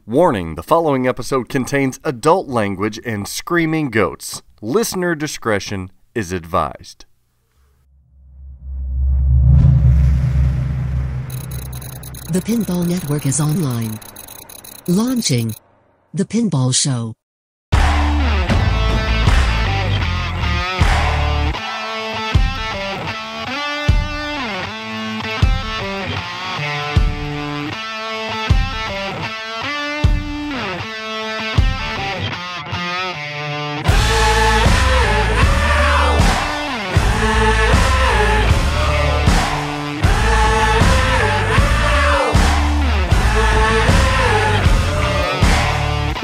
Warning, the following episode contains adult language and screaming goats. Listener discretion is advised. The Pinball Network is online. Launching The Pinball Show.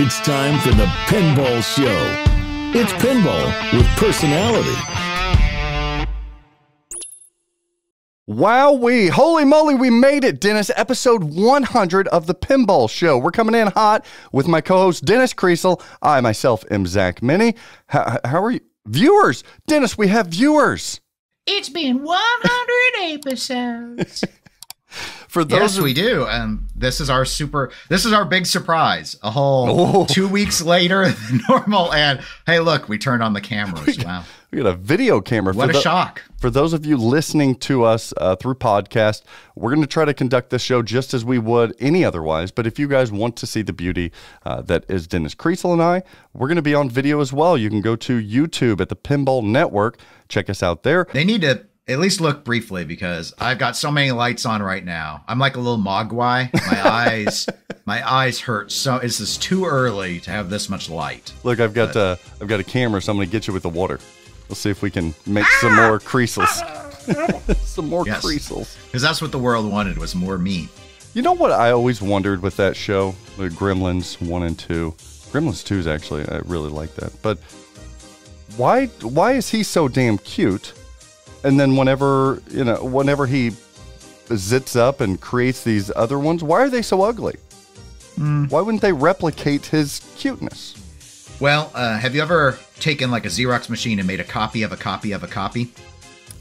It's time for the Pinball Show. It's pinball with personality. Wowee! Holy moly, we made it, Dennis. Episode 100 of the Pinball Show. We're coming in hot with my co-host, Dennis Kriesel. I, myself, am Zach Meny. How are you? Viewers! Dennis, we have viewers! It's been 100 episodes. For those we do. This is our big surprise. A whole 2 weeks later than normal. And hey, look, we turned on the cameras. Wow. We got a video camera. What a shock. For those of you listening to us through podcast, we're going to try to conduct this show just as we would any otherwise. But if you guys want to see the beauty that is Dennis Kriesel and I, we're going to be on video as well. You can go to YouTube at the Pinball Network. Check us out there. They need to at least look briefly because I've got so many lights on right now. I'm like a little mogwai. My eyes hurt. So this is too early to have this much light. Look, I've got a camera, so I'm going to get you with the water. We'll see if we can make some more Kriesels. Some more Kriesels. Because that's what the world wanted, was more meat. You know what I always wondered with that show, the Gremlins 1 and 2. Gremlins 2 is actually, I really like that. But why is he so damn cute? And then whenever he zits up and creates these other ones, why are they so ugly? Why wouldn't they replicate his cuteness? Well, have you ever taken like a Xerox machine and made a copy of a copy of a copy?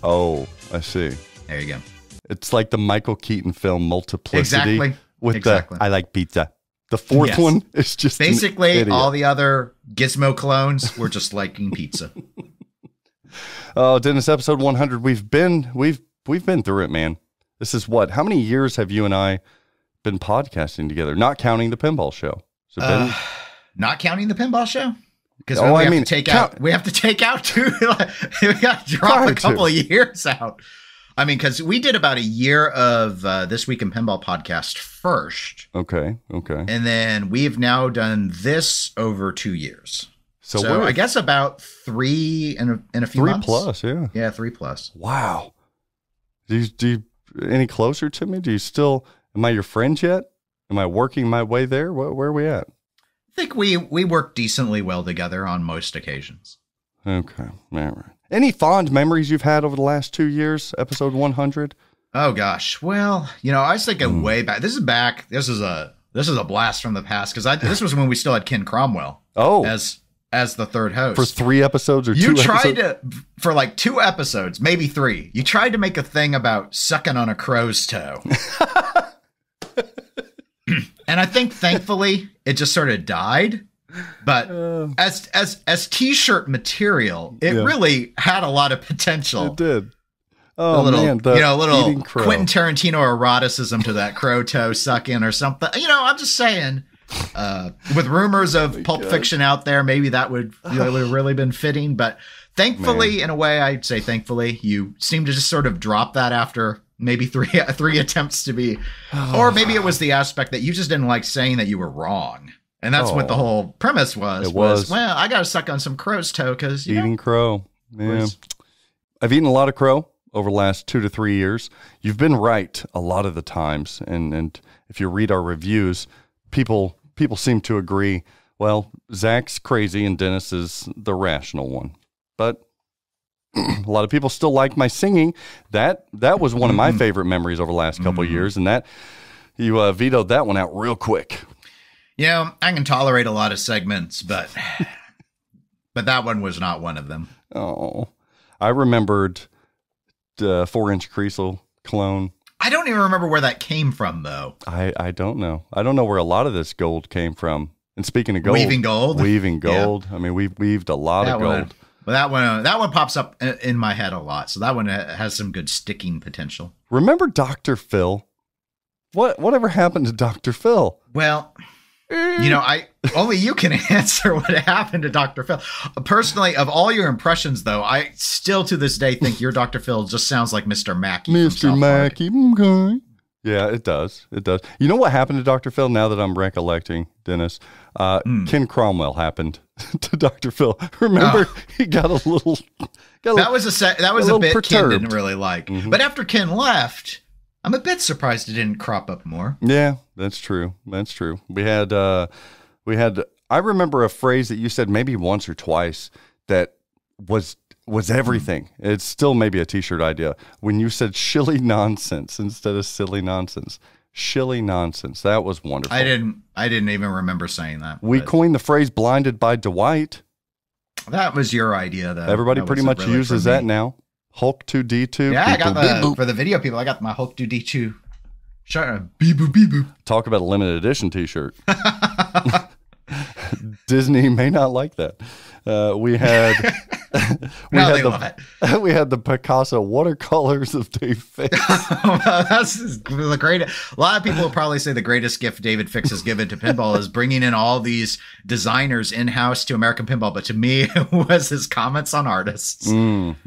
Oh, I see. There you go. It's like the Michael Keaton film Multiplicity. Exactly. With the I like pizza. The fourth one is just basically all the other Gizmo clones were just liking pizza. Oh, Dennis, episode 100. We've been through it, man. This is what? How many years have you and I been podcasting together? Not counting the Pinball Show. Not counting the Pinball Show? Because we have to take out two. We got to drop a couple of years out. I mean, because we did about a year of This Week in Pinball podcast first. Okay. And then we've now done this over 2 years. So I guess about 3 in a few months. 3 plus, yeah. Yeah, 3 plus. Wow. Do you any closer to me? Am I your friend yet? Am I working my way there? Where are we at? I think we work decently well together on most occasions. Okay. All right. Any fond memories you've had over the last 2 years, episode 100? Oh, gosh. Well, I was thinking way back. This is a blast from the past because this was when we still had Ken Cromwell. Oh. As the third host. For 3 episodes or 2 episodes? You tried to, for like 2 episodes, maybe 3, you tried to make a thing about sucking on a crow's toe. And I think, thankfully, it just sort of died. But as T-shirt material, it really had a lot of potential. It did. Oh, man. A little Quentin Tarantino eroticism to that crow toe sucking or something. I'm just saying. With rumors of Pulp Fiction out there, maybe that would have really been fitting. But thankfully, in a way, I'd say thankfully, you seem to just sort of drop that after maybe three attempts to be, or maybe it was the aspect that you just didn't like saying that you were wrong. And that's what the whole premise was. Well, I got to suck on some crow's toe because eating crow. Yeah. I've eaten a lot of crow over the last 2 to 3 years. You've been right a lot of the times. And if you read our reviews, people seem to agree, well, Zach's crazy and Dennis is the rational one. But a lot of people still like my singing. That was one of my favorite memories over the last couple of years, and that you vetoed that one out real quick. I can tolerate a lot of segments, but that one was not one of them. Oh, I remembered the 4-inch Kriesel clone. I I don't even remember where that came from, though. I don't know. I don't know where a lot of this gold came from. And speaking of gold, weaving gold. Yeah. I mean, we've weaved a lot of gold. But that one pops up in my head a lot. So that one has some good sticking potential. Remember Dr. Phil? Whatever happened to Dr. Phil? Well, only you can answer what happened to Dr. Phil. Personally, of all your impressions, though, I still to this day think your Dr. Phil just sounds like Mr. Mackey. Mr. Mackey, okay. Yeah, it does. It does. You know what happened to Dr. Phil? Now that I'm recollecting, Dennis, Ken Cromwell happened to Dr. Phil. Remember, he got a little. That was a bit perturbed. Ken didn't really like. Mm-hmm. But after Ken left, I'm a bit surprised it didn't crop up more. Yeah, that's true. That's true. We had. I remember a phrase that you said maybe once or twice that was everything. It's still maybe a t-shirt idea. When you said shilly nonsense instead of silly nonsense. Shilly nonsense. That was wonderful. I didn't even remember saying that. We coined the phrase blinded by Dwight. That was your idea, though. Everybody pretty much really uses that now. Hulk 2D2. Yeah, I got for the video people, I got my Hulk 2D2 shirt. Beep boop, beep boop. Talk about a limited edition t-shirt. Disney may not like that. We had we had the Picasso watercolors of Dave Fix. That's the greatest. A lot of people will probably say the greatest gift David Fix has given to pinball is bringing in all these designers in-house to American Pinball. But to me, it was his comments on artists.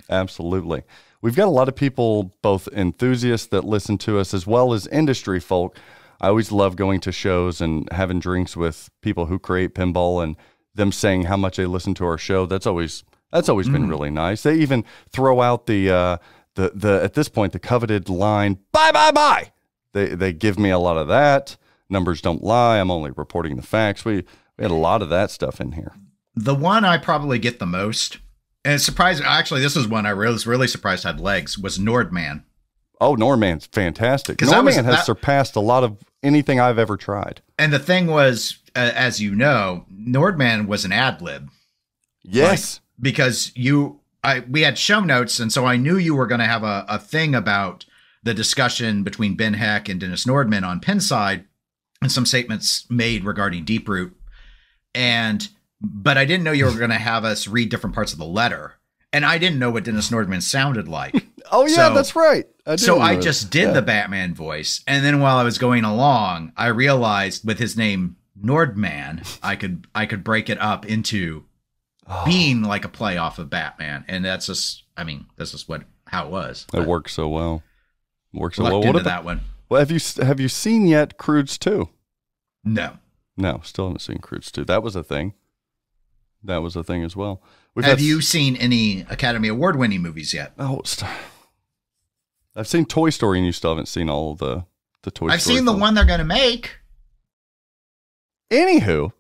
Absolutely. We've got a lot of people, both enthusiasts that listen to us as well as industry folk. I always love going to shows and having drinks with people who create pinball and them saying how much they listen to our show. That's always been really nice. They even throw out the at this point the coveted line bye. They give me a lot of that. Numbers don't lie. I'm only reporting the facts. We had a lot of that stuff in here. The one I probably get the most, and it's surprising. Actually, this is one I was really surprised had legs. Was Nordman. Oh, Nordman's fantastic. Nordman has surpassed a lot of anything I've ever tried. And the thing was, as you know, Nordman was an ad lib. Yes. Because we had show notes, and so I knew you were going to have a thing about the discussion between Ben Heck and Dennis Nordman on Pinside, and some statements made regarding Deep Root. But I didn't know you were going to have us read different parts of the letter. And I didn't know what Dennis Nordman sounded like. Oh, yeah, that's right. I just did the Batman voice. And then while I was going along, I realized with his name Nordman, I could break it up into being like a play off of Batman. And that's just, this is how it was. It works so well. What about that one? Well, have you seen yet Crudes 2? No, still haven't seen Crudes 2. That was a thing. That was a thing as well. Have you seen any Academy Award winning movies yet? Oh, I've seen Toy Story, and you still haven't seen all of the Toy Story. I've seen the one they're going to make. Anywho,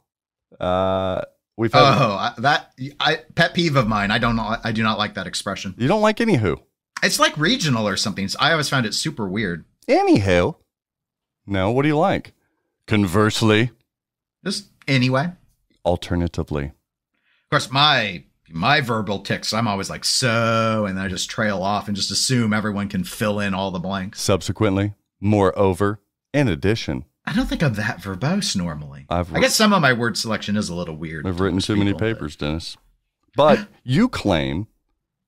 we've had pet peeve of mine. I do not like that expression. You don't like anywho? It's like regional or something. So I always found it super weird. Anywho, no. What do you like? Conversely, just anyway. Alternatively, of course, my verbal tics, I'm always like, so, and then I just trail off and just assume everyone can fill in all the blanks. Subsequently, moreover, in addition. I don't think I'm that verbose normally. I guess some of my word selection is a little weird. I've written too many papers, Dennis. But you claim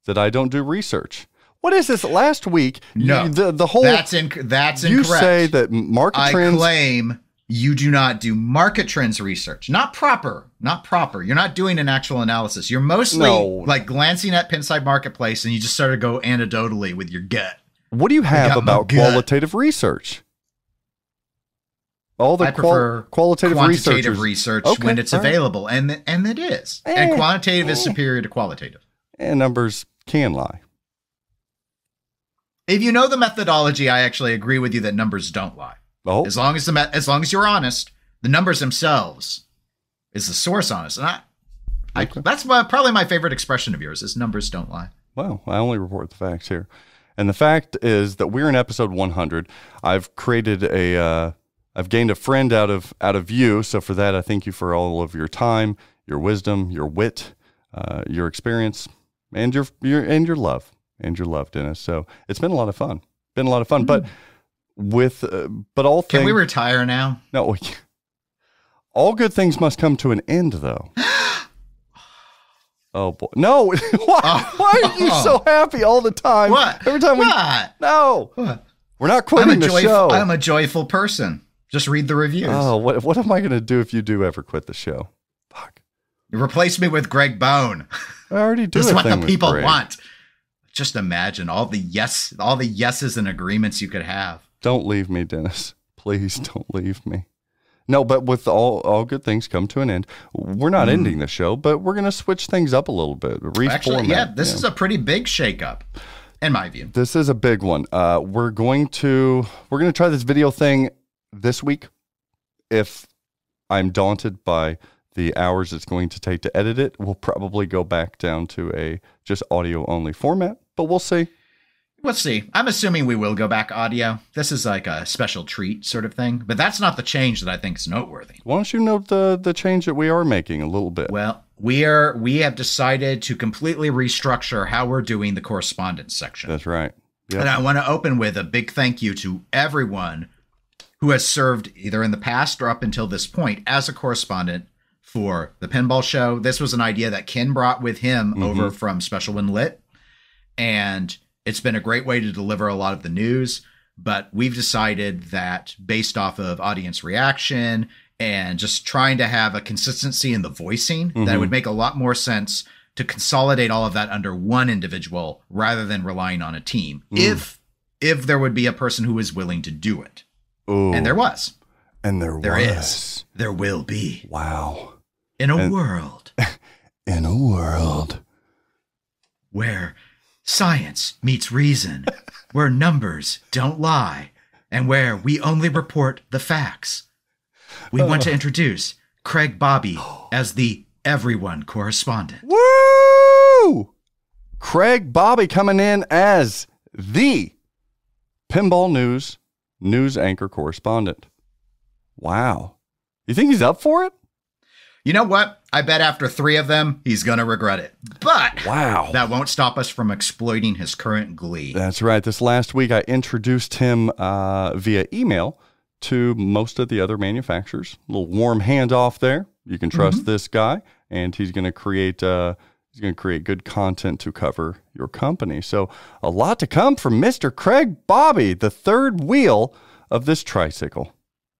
that I don't do research. What is this? Last week, no, the whole... That's incorrect. You say that market trends... I claim you do not do market trends research. Not proper. You're not doing an actual analysis. You're mostly like glancing at Pinside Marketplace and you just sort of go anecdotally with your gut. What do you have about qualitative research? All the qualitative research when it's available, and it is. And quantitative is superior to qualitative. And numbers can lie. If you know the methodology, I actually agree with you that numbers don't lie. Oh. As long as you're honest, the numbers themselves is the source honest. And that's probably my favorite expression of yours is numbers don't lie. Well, I only report the facts here. And the fact is that we're in episode 100. I've created I've gained a friend out of you. So for that, I thank you for all of your time, your wisdom, your wit, your experience, and your love, Dennis. So it's been a lot of fun. But but all things. Can we retire now? No. All good things must come to an end, though. Oh boy! No, why are you so happy all the time? What? Every time no, what? We're not quitting the show. I'm a joyful person. Just read the reviews. Oh, what am I going to do if you do ever quit the show? Fuck! Replace me with Greg Bone. I already do. This is what the people Greg. want. Just imagine all the yeses and agreements you could have. Don't leave me, Dennis. Please don't leave me. No, but with all good things come to an end. We're not ending the show, but we're going to switch things up a little bit. Actually, yeah, this is a pretty big shakeup, in my view. This is a big one. We're going to try this video thing this week. If I'm daunted by the hours it's going to take to edit it, we'll probably go back down to a just audio only format, but we'll see. We'll see. I'm assuming we will go back audio. This is like a special treat sort of thing, but that's not the change that I think is noteworthy. Why don't you note the change that we are making a little bit? Well, we have decided to completely restructure how we're doing the correspondence section. That's right. Yep. And I want to open with a big thank you to everyone who has served either in the past or up until this point as a correspondent for the Pinball Show. This was an idea that Ken brought with him over from Special When Lit, and it's been a great way to deliver a lot of the news, but we've decided that based off of audience reaction and just trying to have a consistency in the voicing, that it would make a lot more sense to consolidate all of that under one individual rather than relying on a team. If there would be a person who is willing to do it. Ooh. And there was. And there is. There will be. Wow. In a world. In a world. Where science meets reason, where numbers don't lie, and where we only report the facts. We want to introduce Craig Bobby as the everyone correspondent. Woo! Craig Bobby coming in as the Pinball news anchor correspondent. Wow. You think he's up for it? You know what? I bet after 3 of them, he's going to regret it. But wow, that won't stop us from exploiting his current glee. That's right. This last week, I introduced him via email to most of the other manufacturers. A little warm handoff there. You can trust this guy, and he's going to create good content to cover your company. So a lot to come from Mr. Craig Bobby, the third wheel of this tricycle.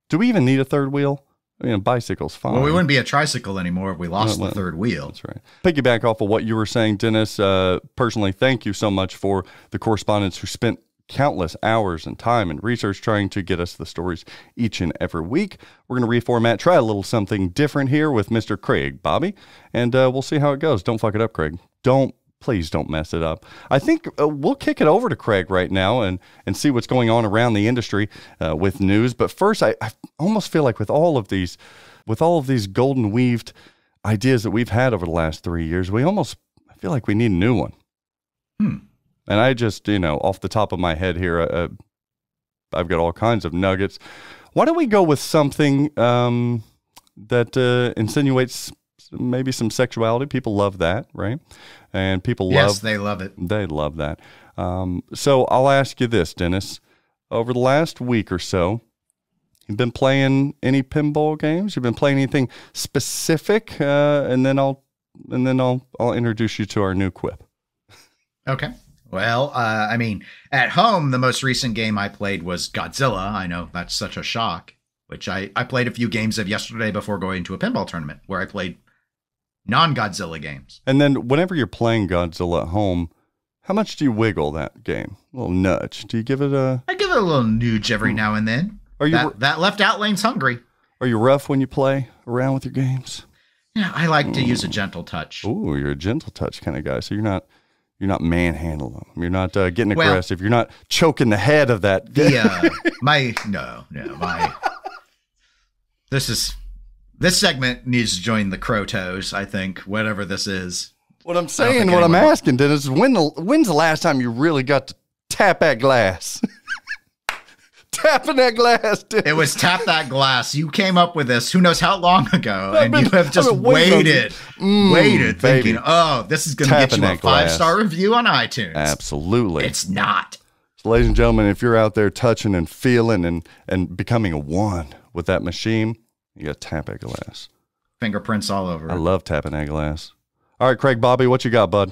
Do we even need a third wheel? I mean, a bicycle's fine. Well, we wouldn't be a tricycle anymore if we lost the third wheel. That's right. Piggyback off of what you were saying, Dennis, personally, thank you so much for the correspondents who spent countless hours and time and research trying to get us the stories each and every week. We're going to reformat, try a little something different here with Mr. Craig Bobby, and we'll see how it goes. Don't fuck it up, Craig. Please don't mess it up. I think we'll kick it over to Craig right now and see what's going on around the industry with news. But first, I almost feel like with all of these golden weaved ideas that we've had over the last 3 years, I feel like we need a new one. And I just, off the top of my head here, I've got all kinds of nuggets. Why don't we go with something that insinuates maybe some sexuality? People love that, right? And yes, they love it. They love that. So I'll ask you this, Dennis. Over the last week or so, you've been playing any pinball games? You've been playing anything specific? And then I'll introduce you to our new quip. Okay. Well, I mean, at home, the most recent game I played was Godzilla. I know that's such a shock, which I played a few games of yesterday before going to a pinball tournament where I played non-Godzilla games. And then whenever you're playing Godzilla at home, how much do you wiggle that game? A little nudge. Do you give it a... I give it a little nudge every now and then. Are you that left out lane's hungry. Are you rough when you play around with your games? Yeah, I like to use a gentle touch. Ooh, you're a gentle touch kind of guy. So you're not manhandling them. You're not getting aggressive. You're not choking the head of that. This segment needs to join the Crotos, I think, whatever this is. What I'm saying, what I'm asking, Dennis, is when's the last time you really got to tap that glass? Tapping that glass, Dennis. It was tap that glass. You came up with this who knows how long ago, and you have just waited, thinking, oh, this is going to get you a 5-star review on iTunes. Absolutely. It's not. ladies and gentlemen, if you're out there touching and feeling and becoming a one with that machine, you got to tap that glass. Fingerprints all over. I love tapping that glass. All right, Craig Bobby, what you got, bud?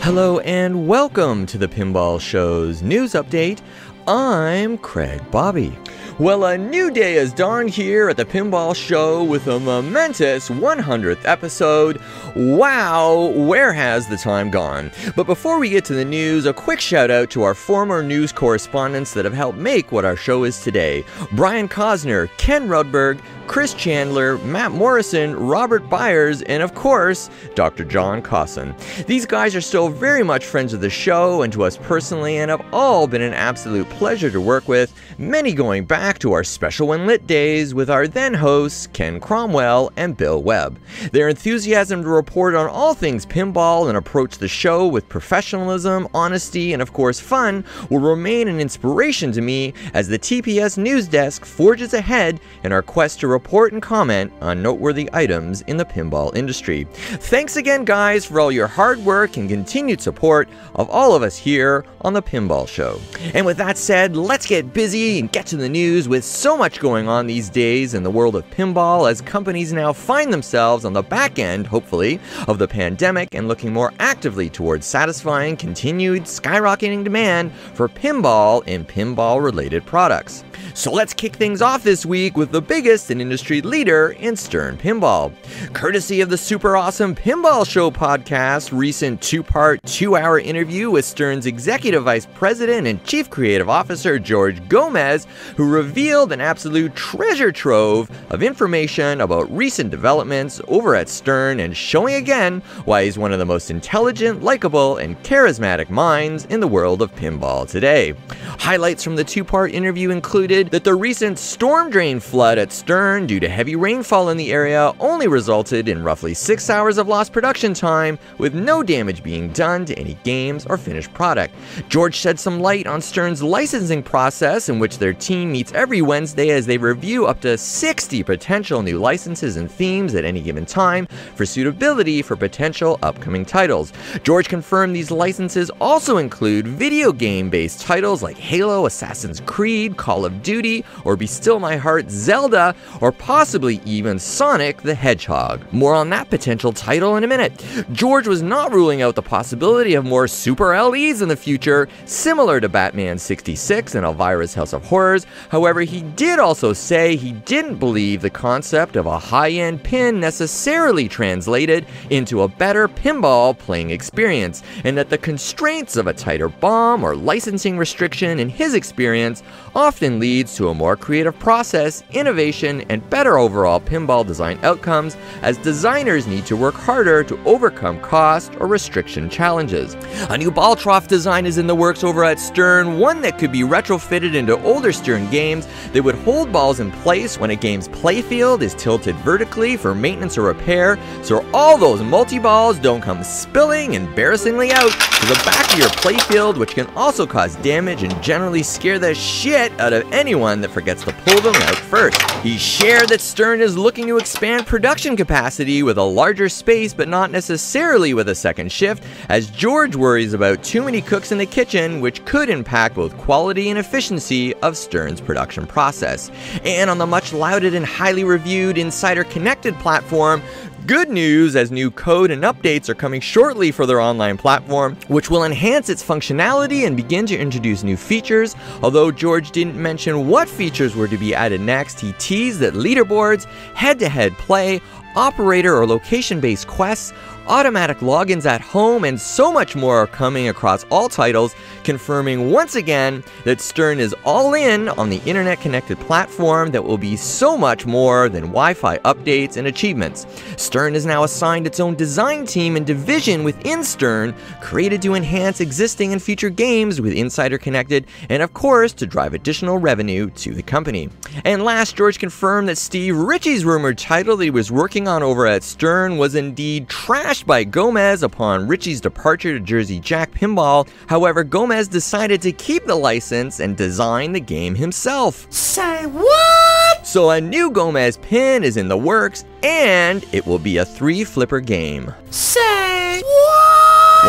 Hello and welcome to the Pinball Show's news update. I'm Craig Bobby. Well, a new day is dawned here at the Pinball Show with a momentous 100th episode. Wow, where has the time gone? But before we get to the news, a quick shout out to our former news correspondents that have helped make what our show is today. Brian Cosner, Ken Rudberg, Chris Chandler, Matt Morrison, Robert Byers, and of course, Dr. John Cosson. These guys are still very much friends of the show and to us personally and have all been an absolute pleasure to work with, many going back to our Special When Lit days with our then hosts Ken Cromwell and Bill Webb. Their enthusiasm to report on all things pinball and approach the show with professionalism, honesty, and of course fun will remain an inspiration to me as the TPS News Desk forges ahead in our quest to report and comment on noteworthy items in the pinball industry. Thanks again, guys, for all your hard work and continued support of all of us here on the Pinball Show. And with that said, let's get busy and get to the news with so much going on these days in the world of pinball as companies now find themselves on the back end, hopefully, of the pandemic and looking more actively towards satisfying continued skyrocketing demand for pinball and pinball-related products. So let's kick things off this week with the biggest and industry leader in Stern Pinball. Courtesy of the super awesome Pinball Show podcast, recent two-part, 2-hour interview with Stern's Executive Vice President and Chief Creative Officer George Gomez, who revealed an absolute treasure trove of information about recent developments over at Stern and showing again why he's one of the most intelligent, likable, and charismatic minds in the world of pinball today. Highlights from the two-part interview included that the recent storm drain flood at Stern due to heavy rainfall in the area only resulted in roughly 6 hours of lost production time, with no damage being done to any games or finished product. George shed some light on Stern's licensing process, in which their team meets every Wednesday as they review up to 60 potential new licenses and themes at any given time for suitability for potential upcoming titles. George confirmed these licenses also include video game-based titles like Halo, Assassin's Creed, Call of Duty, or Be Still My Heart, Zelda, or possibly even Sonic the Hedgehog. More on that potential title in a minute. George was not ruling out the possibility of more Super LEs in the future, similar to Batman 66 and Elvira's House of Horrors. However, he did also say he didn't believe the concept of a high-end pin necessarily translated into a better pinball playing experience, and that the constraints of a tighter BOM or licensing restriction, in his experience, often leads to a more creative process, innovation, and better overall pinball design outcomes, as designers need to work harder to overcome cost or restriction challenges. A new ball trough design is in the works over at Stern, one that could be retrofitted into older Stern games that would hold balls in place when a game's playfield is tilted vertically for maintenance or repair, so all those multi-balls don't come spilling embarrassingly out to the back of your playfield, which can also cause damage and generally scare the shit out of anyone that forgets to pull them out first. He shared that Stern is looking to expand production capacity with a larger space, but not necessarily with a second shift, as George worries about too many cooks in the kitchen, which could impact both quality and efficiency of Stern's production process. And on the much lauded and highly reviewed Insider Connected platform, good news, as new code and updates are coming shortly for their online platform, which will enhance its functionality and begin to introduce new features. Although George didn't mention what features were to be added next, he teased that leaderboards, head-to-head play, operator or location-based quests, automatic logins at home, and so much more are coming across all titles, confirming once again that Stern is all in on the internet-connected platform that will be so much more than Wi-Fi updates and achievements. Stern is now assigned its own design team and division within Stern, created to enhance existing and future games with Insider Connected, and of course to drive additional revenue to the company. And last, George confirmed that Steve Ritchie's rumored title that he was working on over at Stern was indeed trashed by Gomez upon Ritchie's departure to Jersey Jack Pinball. However, Gomez decided to keep the license and design the game himself. Say what? So a new Gomez pin is in the works, and it will be a 3-flipper game. Say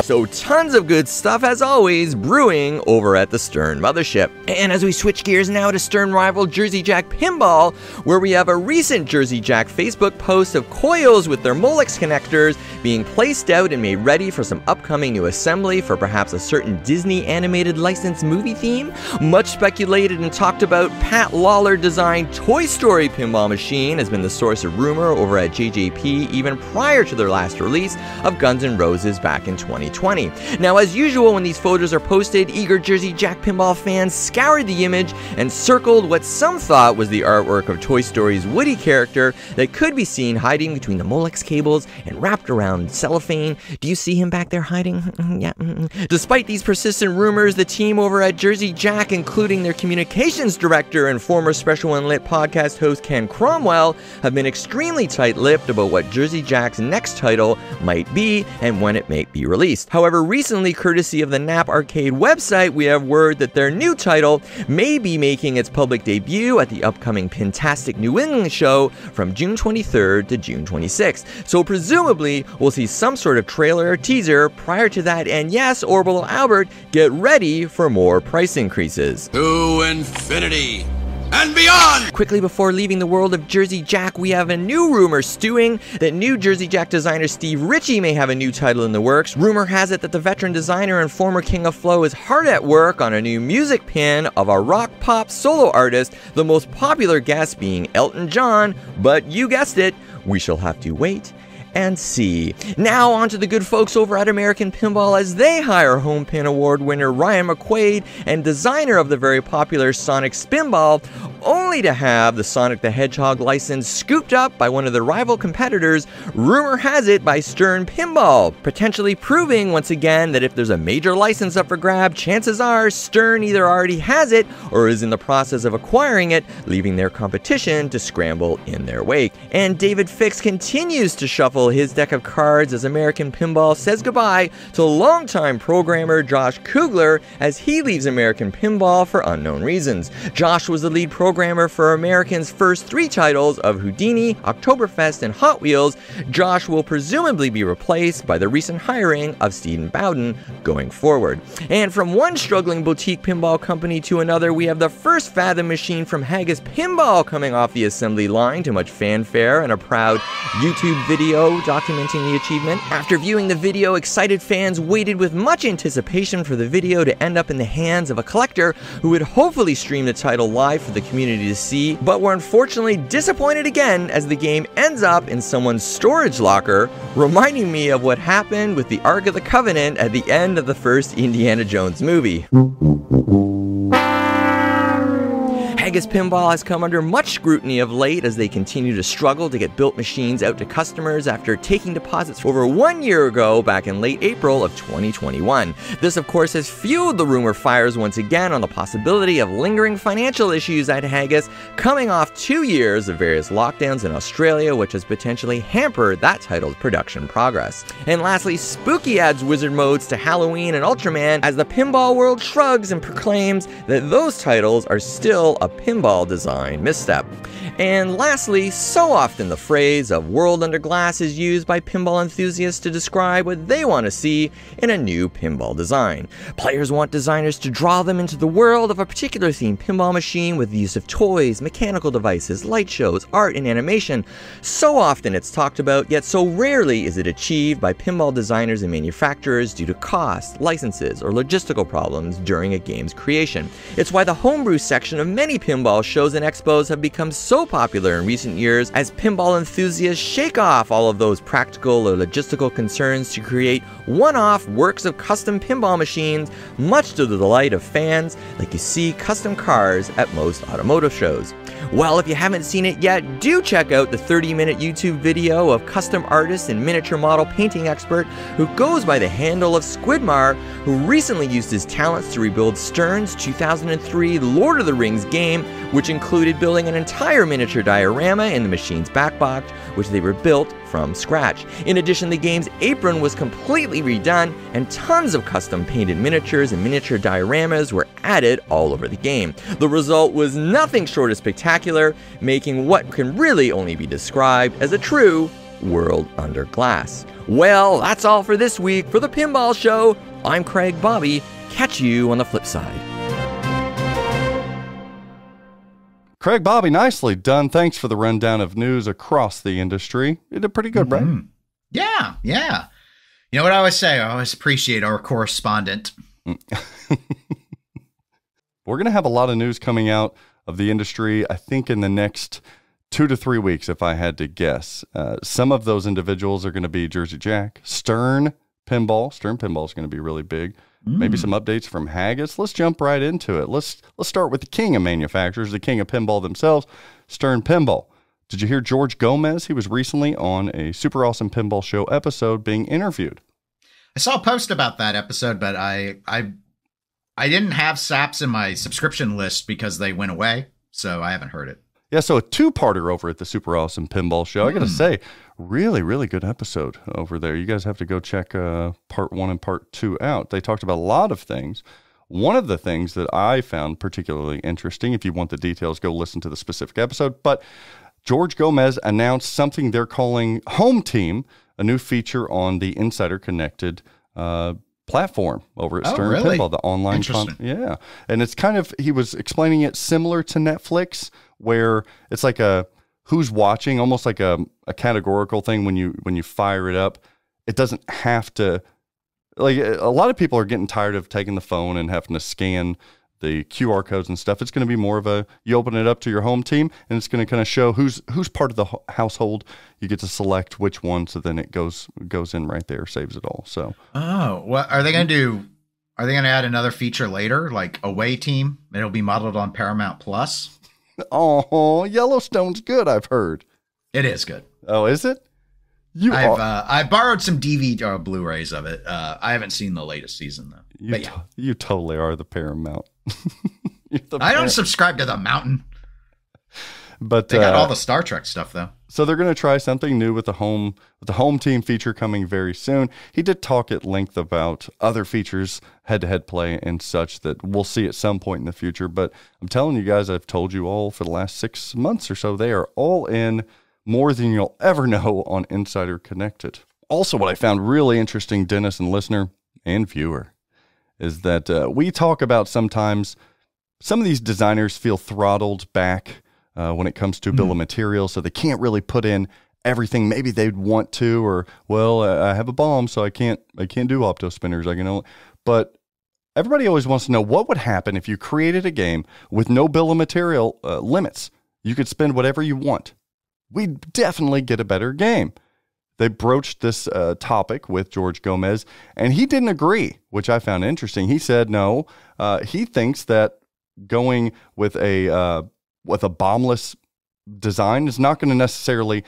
So tons of good stuff, as always, brewing over at the Stern Mothership. And as we switch gears now to Stern rival Jersey Jack Pinball, where we have a recent Jersey Jack Facebook post of coils with their Molex connectors being placed out and made ready for some upcoming new assembly for perhaps a certain Disney animated licensed movie theme. Much speculated and talked about Pat Lawlor designed Toy Story pinball machine has been the source of rumor over at JJP even prior to their last release of Guns N' Roses back in 2020. Now, as usual, when these photos are posted, eager Jersey Jack pinball fans scoured the image and circled what some thought was the artwork of Toy Story's Woody character that could be seen hiding between the Molex cables and wrapped around cellophane. Do you see him back there hiding? Yeah. Despite these persistent rumors, the team over at Jersey Jack, including their communications director and former Special Unlit podcast host Ken Cromwell, have been extremely tight-lipped about what Jersey Jack's next title might be and when it may be released. However, recently, courtesy of the Nap Arcade website, we have word that their new title may be making its public debut at the upcoming Pintastic New England show from June 23rd to June 26th. So presumably, we'll see some sort of trailer or teaser prior to that, and yes, Orbital Albert, get ready for more price increases. To infinity and beyond! Quickly before leaving the world of Jersey Jack, we have a new rumor stewing that new Jersey Jack designer Steve Ritchie may have a new title in the works. Rumor has it that the veteran designer and former King of Flow is hard at work on a new music pin of a rock pop solo artist, the most popular guest being Elton John, but you guessed it, we shall have to wait and see. Now on to the good folks over at American Pinball as they hire Home Pin Award winner Ryan McQuaid and designer of the very popular Sonic Spinball, only to have the Sonic the Hedgehog license scooped up by one of the rival competitors, rumor has it by Stern Pinball, potentially proving once again that if there's a major license up for grab, chances are Stern either already has it or is in the process of acquiring it, leaving their competition to scramble in their wake. And David Fix continues to shuffle his deck of cards as American Pinball says goodbye to longtime programmer Josh Kugler as he leaves American Pinball for unknown reasons. Josh was the lead programmer for American's first 3 titles of Houdini, Oktoberfest, and Hot Wheels. Josh will presumably be replaced by the recent hiring of Stephen Bowden going forward. And from one struggling boutique pinball company to another, we have the first Fathom machine from Haggis Pinball coming off the assembly line to much fanfare and a proud YouTube video documenting the achievement. After viewing the video, excited fans waited with much anticipation for the video to end up in the hands of a collector who would hopefully stream the title live for the community to see, but were unfortunately disappointed again as the game ends up in someone's storage locker, reminding me of what happened with the Ark of the Covenant at the end of the first Indiana Jones movie. Haggis Pinball has come under much scrutiny of late as they continue to struggle to get built machines out to customers after taking deposits over 1 year ago back in late April of 2021. This, of course, has fueled the rumor fires once again on the possibility of lingering financial issues at Haggis, coming off 2 years of various lockdowns in Australia, which has potentially hampered that title's production progress. And lastly, Spooky adds wizard modes to Halloween and Ultraman as the pinball world shrugs and proclaims that those titles are still a pinball design misstep. And lastly, so often the phrase of world under glass is used by pinball enthusiasts to describe what they want to see in a new pinball design. Players want designers to draw them into the world of a particular themed pinball machine with the use of toys, mechanical devices, light shows, art, and animation. So often it's talked about, yet so rarely is it achieved by pinball designers and manufacturers due to cost, licenses, or logistical problems during a game's creation. It's why the homebrew section of many pinball shows and expos have become so popular in recent years as pinball enthusiasts shake off all of those practical or logistical concerns to create one-off works of custom pinball machines, much to the delight of fans like you see custom cars at most automotive shows. Well, if you haven't seen it yet, do check out the 30-minute YouTube video of custom artist and miniature model painting expert who goes by the handle of Squidmar, who recently used his talents to rebuild Stern's 2003 Lord of the Rings game which included building an entire miniature diorama in the machine's back box, which they were built from scratch. In addition, the game's apron was completely redone, and tons of custom painted miniatures and miniature dioramas were added all over the game. The result was nothing short of spectacular, making what can really only be described as a true world under glass. Well, that's all for this week. For the Pinball Show, I'm Craig Bobby. Catch you on the flip side. Craig Bobby, nicely done. Thanks for the rundown of news across the industry. You did pretty good, right? Yeah. You know what I always say? I always appreciate our correspondent. We're going to have a lot of news coming out of the industry, I think, in the next 2 to 3 weeks, if I had to guess. Some of those individuals are going to be Jersey Jack, Stern Pinball. Stern Pinball is going to be really big. Maybe some updates from Haggis. Let's jump right into it. Let's start with the king of manufacturers, the king of pinball themselves, Stern Pinball. Did you hear George Gomez? He was recently on a Super Awesome Pinball Show episode being interviewed. I saw a post about that episode, but I didn't have Saps in my subscription list because they went away, so I haven't heard it. Yeah, so a two-parter over at the Super Awesome Pinball Show. I got to say, really, really good episode over there. You guys have to go check part 1 and part 2 out. They talked about a lot of things. One of the things that I found particularly interesting, if you want the details, go listen to the specific episode, but George Gomez announced something they're calling Home Team, a new feature on the Insider Connected platform over at Stern Pinball, the online yeah. And it's kind of, he was explaining it similar to Netflix, where it's like a who's watching, almost like a categorical thing. When you fire it up, it doesn't have to, like, a lot of people are getting tired of taking the phone and having to scan the QR codes and stuff. It's going to be more of a, you open it up to your home team, and it's going to kind of show who's part of the household. You get to select which one, so then it goes in right there, saves it all. So, what are they going to do? Are they going to add another feature later, like Away Team? It'll be modeled on Paramount Plus. Oh, Yellowstone's good, I've heard. It is good. Oh, is it? I borrowed some DVD or Blu-rays of it. I haven't seen the latest season though. You totally are the Paramount. I don't subscribe to the Mountain. But they got all the Star Trek stuff though. So they're going to try something new with the home team feature coming very soon. He did talk at length about other features, head-to-head play and such, that we'll see at some point in the future. But I'm telling you guys, I've told you all for the last 6 months or so, they are all in more than you'll ever know on Insider Connected. Also, what I found really interesting, Dennis and listener and viewer, is that we talk about sometimes some of these designers feel throttled back when it comes to bill of materials, so they can't really put in everything maybe they'd want to, or, well, I have a BOM, so I can't do opto spinners. But everybody always wants to know what would happen if you created a game with no bill of material limits. You could spend whatever you want. We'd definitely get a better game. They broached this topic with George Gomez, and he didn't agree, which I found interesting. He said no. He thinks that going with a BOM-less design is not going to necessarily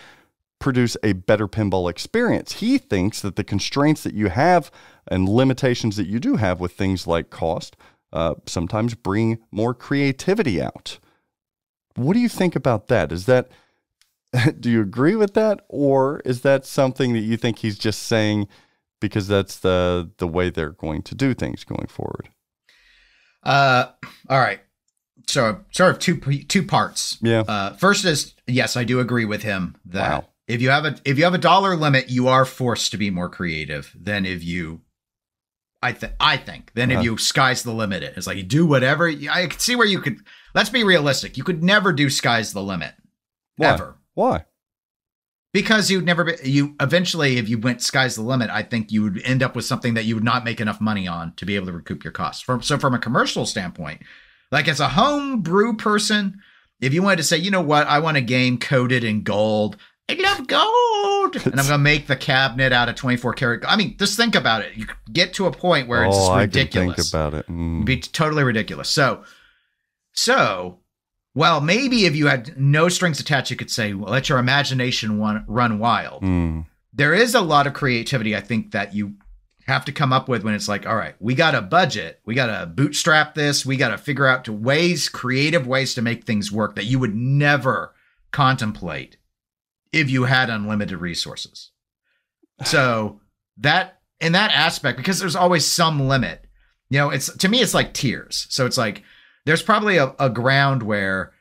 produce a better pinball experience. He thinks that the constraints that you have and limitations that you do have with things like cost sometimes bring more creativity out. What do you think about that? Do you agree with that, or is that something that you think he's just saying because that's the way they're going to do things going forward? All right. So sort of two parts. Yeah. First is, yes, I do agree with him that if you have a dollar limit, you are forced to be more creative than if you, I think, if you sky's the limit. It's like you do whatever. I could see where you could. Let's be realistic. You could never do sky's the limit. Why? Ever. Why? Because you'd never be, eventually, if you went sky's the limit, I think you would end up with something that you would not make enough money on to be able to recoup your costs. So from a commercial standpoint, like as a home brew person, if you wanted to say, you know what, I want a game coated in gold. I love gold. And I'm going to make the cabinet out of 24 karat. I mean, just think about it. You get to a point where it's ridiculous. I can think about it. It'd be totally ridiculous. So, well, maybe if you had no strings attached, you could say, well, let your imagination run wild. There is a lot of creativity, I think, that you have to come up with when it's like, all right, we got a budget, we got to bootstrap this, we got to figure out creative ways to make things work that you would never contemplate if you had unlimited resources. So that in that aspect, because there's always some limit, to me, it's like tiers. So it's like, there's probably a ground where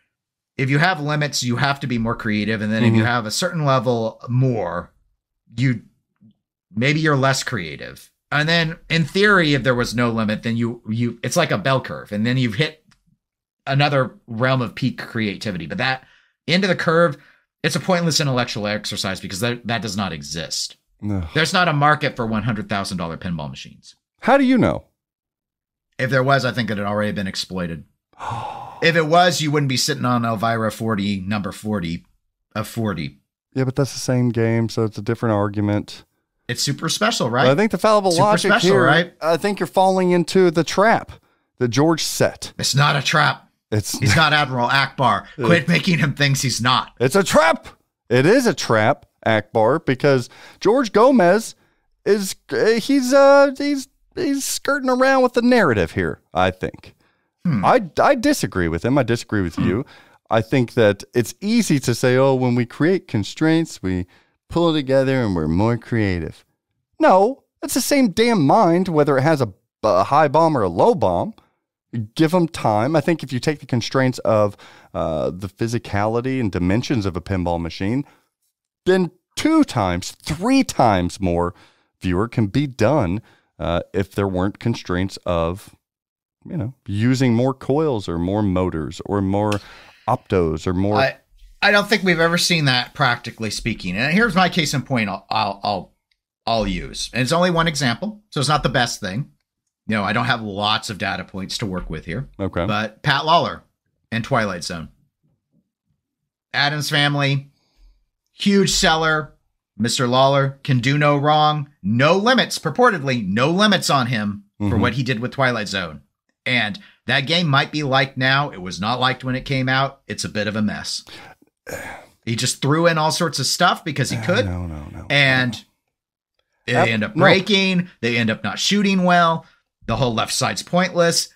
if you have limits, you have to be more creative. And then if you have a certain level more, maybe you're less creative. And then in theory, if there was no limit, then it's like a bell curve. And then you've hit another realm of peak creativity. But that end of the curve, it's a pointless intellectual exercise because that does not exist. No. There's not a market for $100,000 pinball machines. How do you know? If there was, I think it had already been exploited. If it was, you wouldn't be sitting on Elvira 40, number 40 of 40. Yeah, but that's the same game, so it's a different argument. It's super special, right? But I think the fallible super logic special, here, right? I think you're falling into the trap that George set. It's not a trap. He's not Admiral Akbar. Quit making him things he's not. It's a trap. It is a trap, Akbar, because George Gomez is he's skirting around with the narrative here, I think. I disagree with him. I disagree with you. I think that it's easy to say, oh, when we create constraints, we pull it together and we're more creative. No, it's the same damn mind, whether it has a high bomb or a low bomb. Give them time. I think if you take the constraints of the physicality and dimensions of a pinball machine, then 2 times, 3 times more viewer can be done if there weren't constraints of, using more coils or more motors or more optos or more. I don't think we've ever seen that, practically speaking. And here's my case in point. I'll use, and it's only one example, so it's not the best thing. I don't have lots of data points to work with here. Okay, but Pat Lawlor and Twilight Zone, Addams Family, huge seller. Mr. Lawlor can do no wrong. No limits, purportedly, no limits on him for what he did with Twilight Zone. And that game might be liked now. It was not liked when it came out. It's a bit of a mess. He just threw in all sorts of stuff because he could. No. And they end up breaking. They end up not shooting well. The whole left side's pointless.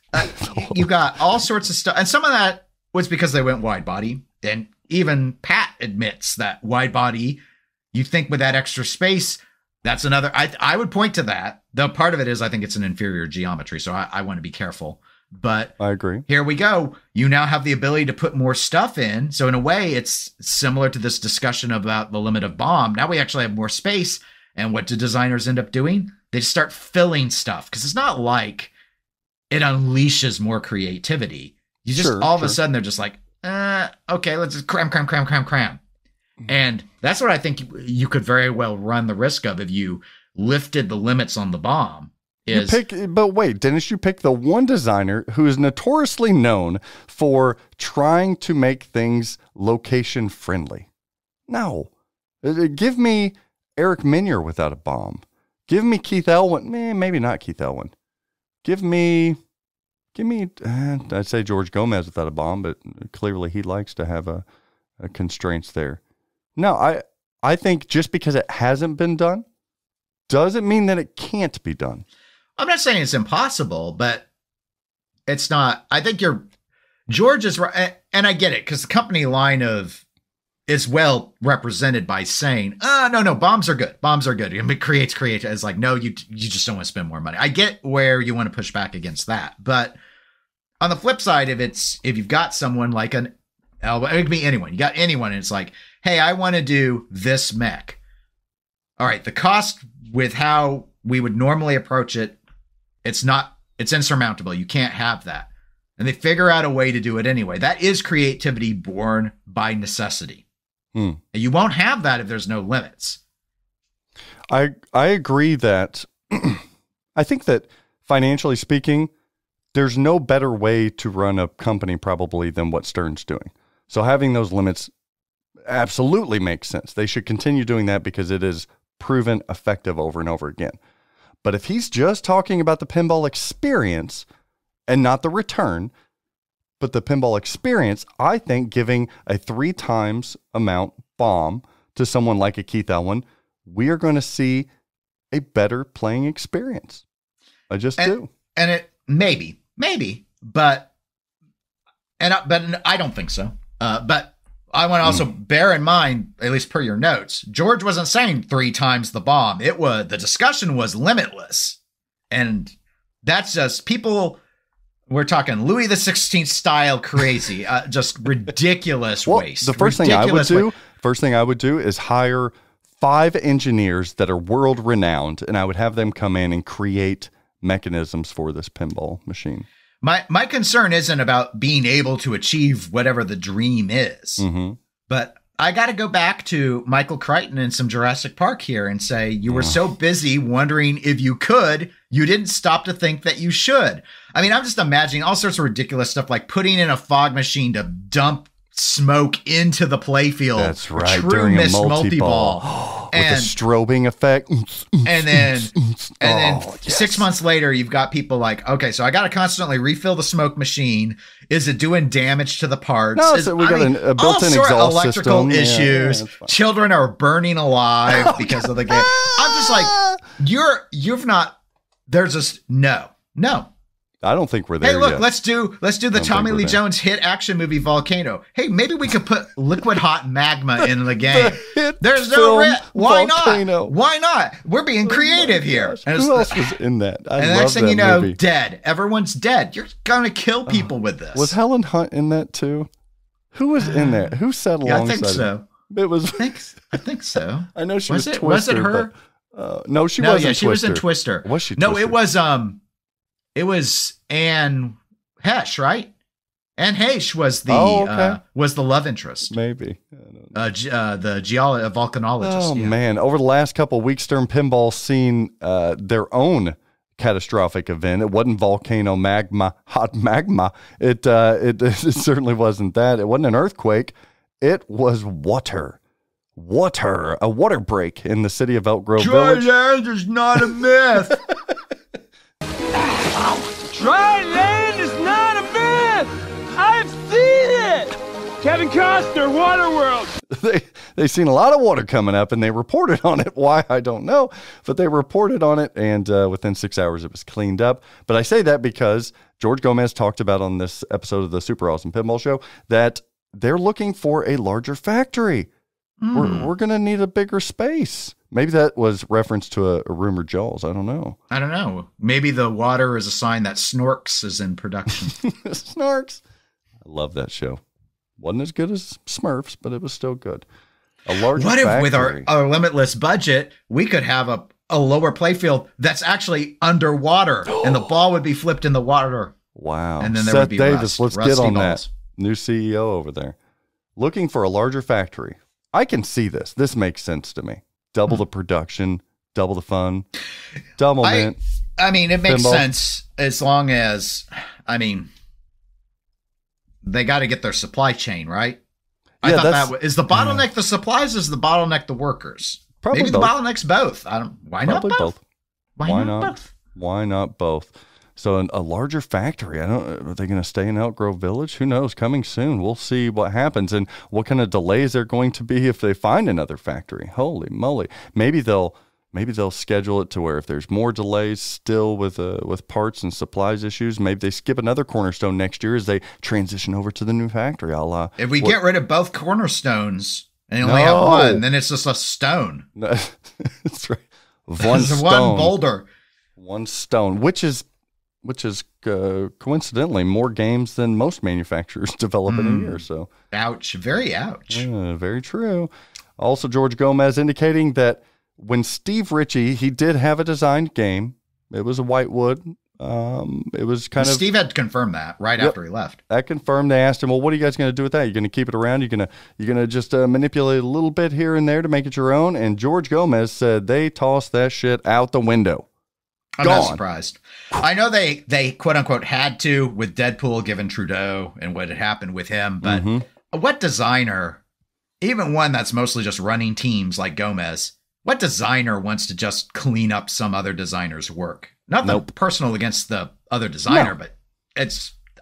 You got all sorts of stuff. And some of that was because they went wide body. And even Pat admits that wide body, you think with that extra space, that's another. I would point to that. The part of it is I think it's an inferior geometry. So I want to be careful. But I agree. Here we go. You now have the ability to put more stuff in. So in a way, it's similar to this discussion about the limit of BOM. Now we actually have more space. And what do designers end up doing? They just start filling stuff because it's not like it unleashes more creativity. You just all of a sudden they're just like, okay, let's just cram. And that's what I think you could very well run the risk of if you lifted the limits on the BOM. But wait, Dennis, you pick the one designer who is notoriously known for trying to make things location friendly. No. Give me Eric Meny without a bomb. Give me Keith Elwin. Maybe not Keith Elwin. Give me, I'd say George Gomez without a bomb, but clearly he likes to have a constraints there. No, I think just because it hasn't been done doesn't mean that it can't be done. I'm not saying it's impossible, but it's not. I think George is right. And I get it because the company line is well represented by saying, no, bombs are good. Bombs are good. It creates creative. It's like, no, you just don't want to spend more money. I get where you want to push back against that. But on the flip side, if you've got someone like it could be anyone. You got anyone and it's like, hey, I want to do this mech. All right. The cost with how we would normally approach it, it's insurmountable. You can't have that. And they figure out a way to do it anyway. That is creativity born by necessity. And you won't have that if there's no limits. I agree that I think that financially speaking, there's no better way to run a company probably than what Stern's doing. So having those limits absolutely makes sense. They should continue doing that because it is proven effective over and over again. But if he's just talking about the pinball experience and not the return, but the pinball experience, I think giving a 3 times amount bomb to someone like a Keith Elwin, we are going to see a better playing experience. I just do. And it maybe, but I don't think so. But I want to also bear in mind, at least per your notes, George wasn't saying 3 times the bomb. The discussion was limitless. And that's just people, we're talking Louis XVI style crazy, just ridiculous waste. The first thing I would do is hire 5 engineers that are world renowned, and I would have them come in and create mechanisms for this pinball machine. My concern isn't about being able to achieve whatever the dream is, but I got to go back to Michael Crichton and some Jurassic Park here and say, you were so busy wondering if you could, you didn't stop to think that you should. I mean, I'm just imagining all sorts of ridiculous stuff like putting in a fog machine to dump smoke into the playfield. That's right. True During miss a multi-ball. With a strobing effect. And then 6 months later, you've got people like, okay, so I got to constantly refill the smoke machine. Is it doing damage to the parts? No, so we got a built-in exhaust electrical system. issues. Yeah, children are burning alive because of the game. I'm just like, you've not, there's just, no. I don't think we're there Hey, look, yet. let's do the Tommy Lee Jones hit action movie Volcano. Hey, maybe we could put liquid hot magma in the game. There's no why Volcano. not? Why not? We're being creative here. And Who else was in that? I and the love next thing that you know, movie. dead. Everyone's dead. You're gonna kill people with this. Was Helen Hunt in that too? Who was in that? Who sat alongside? Yeah, I think so. It was. I think so. I know she was Twister. Was it her? No, she wasn't. Yeah, she was in Twister. Was she? No, Twister? it was Anne Hesh, right? Anne Hesh was the love interest. Maybe. The volcanologist. Oh man! Over the last couple of weeks, Stern Pinball seen their own catastrophic event. It wasn't hot magma. It certainly wasn't that. It wasn't an earthquake. It was water. A water break in the city of Elk Grove Village. Dry land is not a myth. Dry land is not a myth! I've seen it! Kevin Costner, Waterworld. They seen a lot of water coming up, and they reported on it. Why, I don't know, but they reported on it, and within 6 hours, it was cleaned up. But I say that because George Gomez talked about on this episode of the Super Awesome Pinball Show that they're looking for a larger factory. We're going to need a bigger space. Maybe that was reference to a rumored Jaws. I don't know. Maybe the water is a sign that Snorks is in production. Snorks. I love that show. Wasn't as good as Smurfs, but it was still good. A larger factory. What if with our limitless budget, we could have a lower playfield that's actually underwater and the ball would be flipped in the water. Wow. And then there Seth would be Davis, let's get on balls. that. New CEO over there. Looking for a larger factory. I can see this. This makes sense to me. Double the production, double the fun, double mint. I mean, it makes pinball. sense as long as, they got to get their supply chain, right? I thought that is the bottleneck the supplies, is the bottleneck the workers? Probably Maybe both. the bottleneck's both. Why not both? Why not both? Why not both? So a larger factory. Are they going to stay in Elk Grove Village? Who knows? Coming soon. We'll see what happens and what kind of delays they're going to be if they find another factory. Holy moly! Maybe they'll schedule it to where if there's more delays still with parts and supplies issues, maybe they skip another cornerstone next year as they transition over to the new factory. If we get rid of both cornerstones and only have one, then it's just a stone. That's right. One boulder. One stone, which is coincidentally more games than most manufacturers develop in a year. So, ouch! Very ouch. Very true. Also, George Gomez indicating that when Steve Ritchie, he did have a designed game. It was a whitewood. It was kind of Steve had confirmed that right after he left. That confirmed. They asked him, "Well, what are you guys going to do with that? You're going to keep it around? You're going to just manipulate a little bit here and there to make it your own?" And George Gomez said they tossed that shit out the window. I'm not surprised. I know they quote unquote had to with Deadpool given Trudeau and what had happened with him, but what designer, even one that's mostly just running teams like Gomez, what designer wants to just clean up some other designer's work? Nothing personal against the other designer, but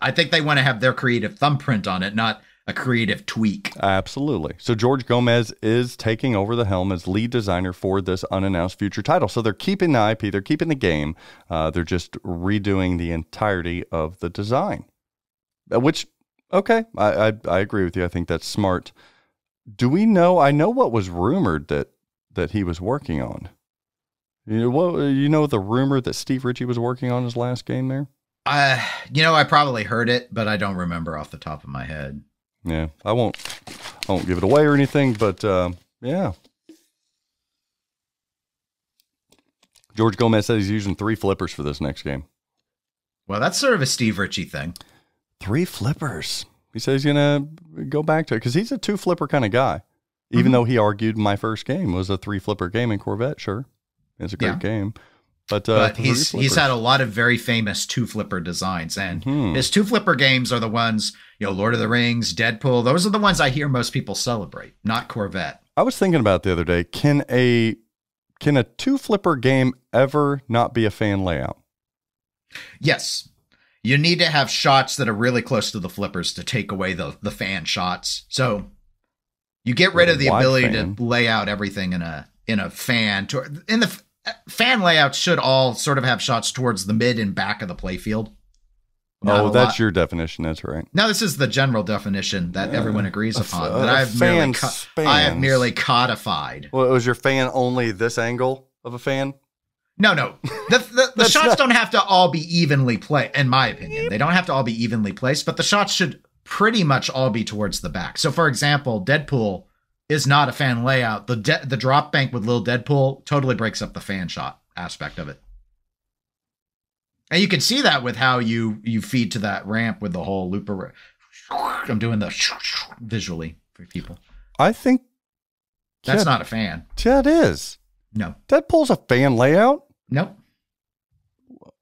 I think they want to have their creative thumbprint on it, not a creative tweak. Absolutely. So George Gomez is taking over the helm as lead designer for this unannounced future title. So they're keeping the IP, they're keeping the game. They're just redoing the entirety of the design, which, okay, I agree with you. I think that's smart. Do we know? I know what was rumored that he was working on. You know the rumor that Steve Ritchie was working on his last game there? I probably heard it, but I don't remember off the top of my head. Yeah, I won't give it away or anything, but yeah. George Gomez said he's using 3 flippers for this next game. Well, that's sort of a Steve Ritchie thing. 3 flippers. He says he's going to go back to it because he's a 2 flipper kind of guy. Even though he argued my first game was a 3 flipper game in Corvette, sure. It's a great game. But he's had a lot of very famous 2 flipper designs, and his 2 flipper games are the ones, Lord of the Rings, Deadpool. Those are the ones I hear most people celebrate, not Corvette. I was thinking about it the other day. Can a 2 flipper game ever not be a fan layout? Yes. You need to have shots that are really close to the flippers to take away the fan shots. So you get rid of the ability to lay out everything in a fan. In the fan layouts should all sort of have shots towards the mid and back of the playfield. That's your definition. That's right. No, this is the general definition that everyone agrees upon. That I have merely codified. Well, was your fan only this angle of a fan? No. The shots don't have to all be evenly placed, in my opinion. They don't have to all be evenly placed, but the shots should pretty much all be towards the back. So, for example, Deadpool is not a fan layout. The drop bank with Lil Deadpool totally breaks up the fan shot aspect of it. And you can see that with how you feed to that ramp with the whole looper. I'm doing the visually for people. I think that's not a fan. Yeah, it is. No. Deadpool's a fan layout? Nope.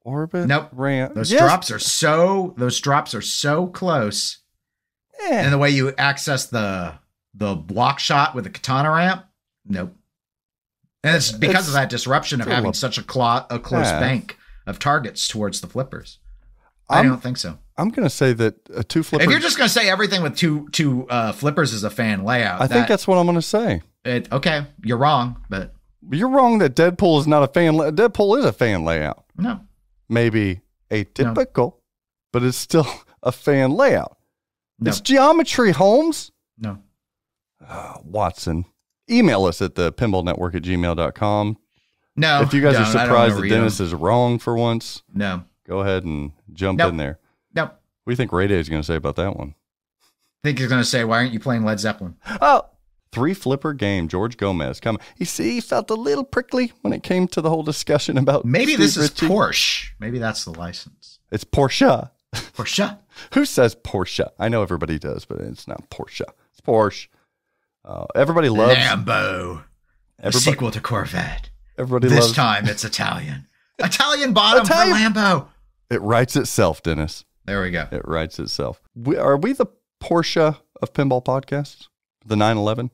Orbit? Nope. Ramp. Those drops are so close. And the way you access the block shot with the katana ramp? Nope. And it's because of that disruption of having such a close bank of targets towards the flippers. I don't think so. I'm going to say that a 2 flipper. If you're just going to say everything with two flippers is a fan layout, I think that's what I'm going to say. Okay, you're wrong, but you're wrong that Deadpool is not a fan. Deadpool is a fan layout. No, maybe atypical, but it's still a fan layout. No. It's geometry, Holmes. No. Watson, email us at the pinballnetwork@gmail.com. No. If you guys are surprised that Dennis is wrong for once, no, go ahead and jump in there. No. What do you think Ray Day is going to say about that one? I think he's going to say, why aren't you playing Led Zeppelin? Oh, 3 flipper game. George Gomez coming. He felt a little prickly when it came to the whole discussion about maybe Steve this is Ritchie. Porsche. Maybe that's the license. It's Porsche. Porsche. Who says Porsche? I know everybody does, but it's not Porsche. It's Porsche. Everybody loves Lambo. The sequel to Corvette. Everybody this loves. time it's Italian. Italian bottom for Lambo. It writes itself, Dennis. There we go. It writes itself. Are we the Porsche of pinball podcasts? The 911?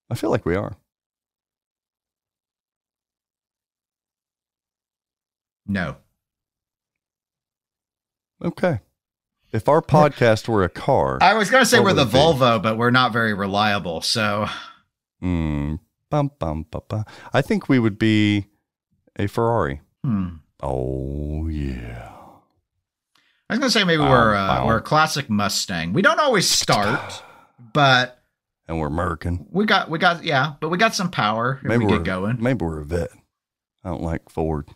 I feel like we are. No. Okay. If our podcast were a car. I was going to say we're the Volvo, but we're not very reliable, so. I think we would be a Ferrari. Oh, yeah. I was going to say maybe we're a classic Mustang. We don't always start, but. And we're American. We got some power if we get going. Maybe we're a vet. I don't like Ford.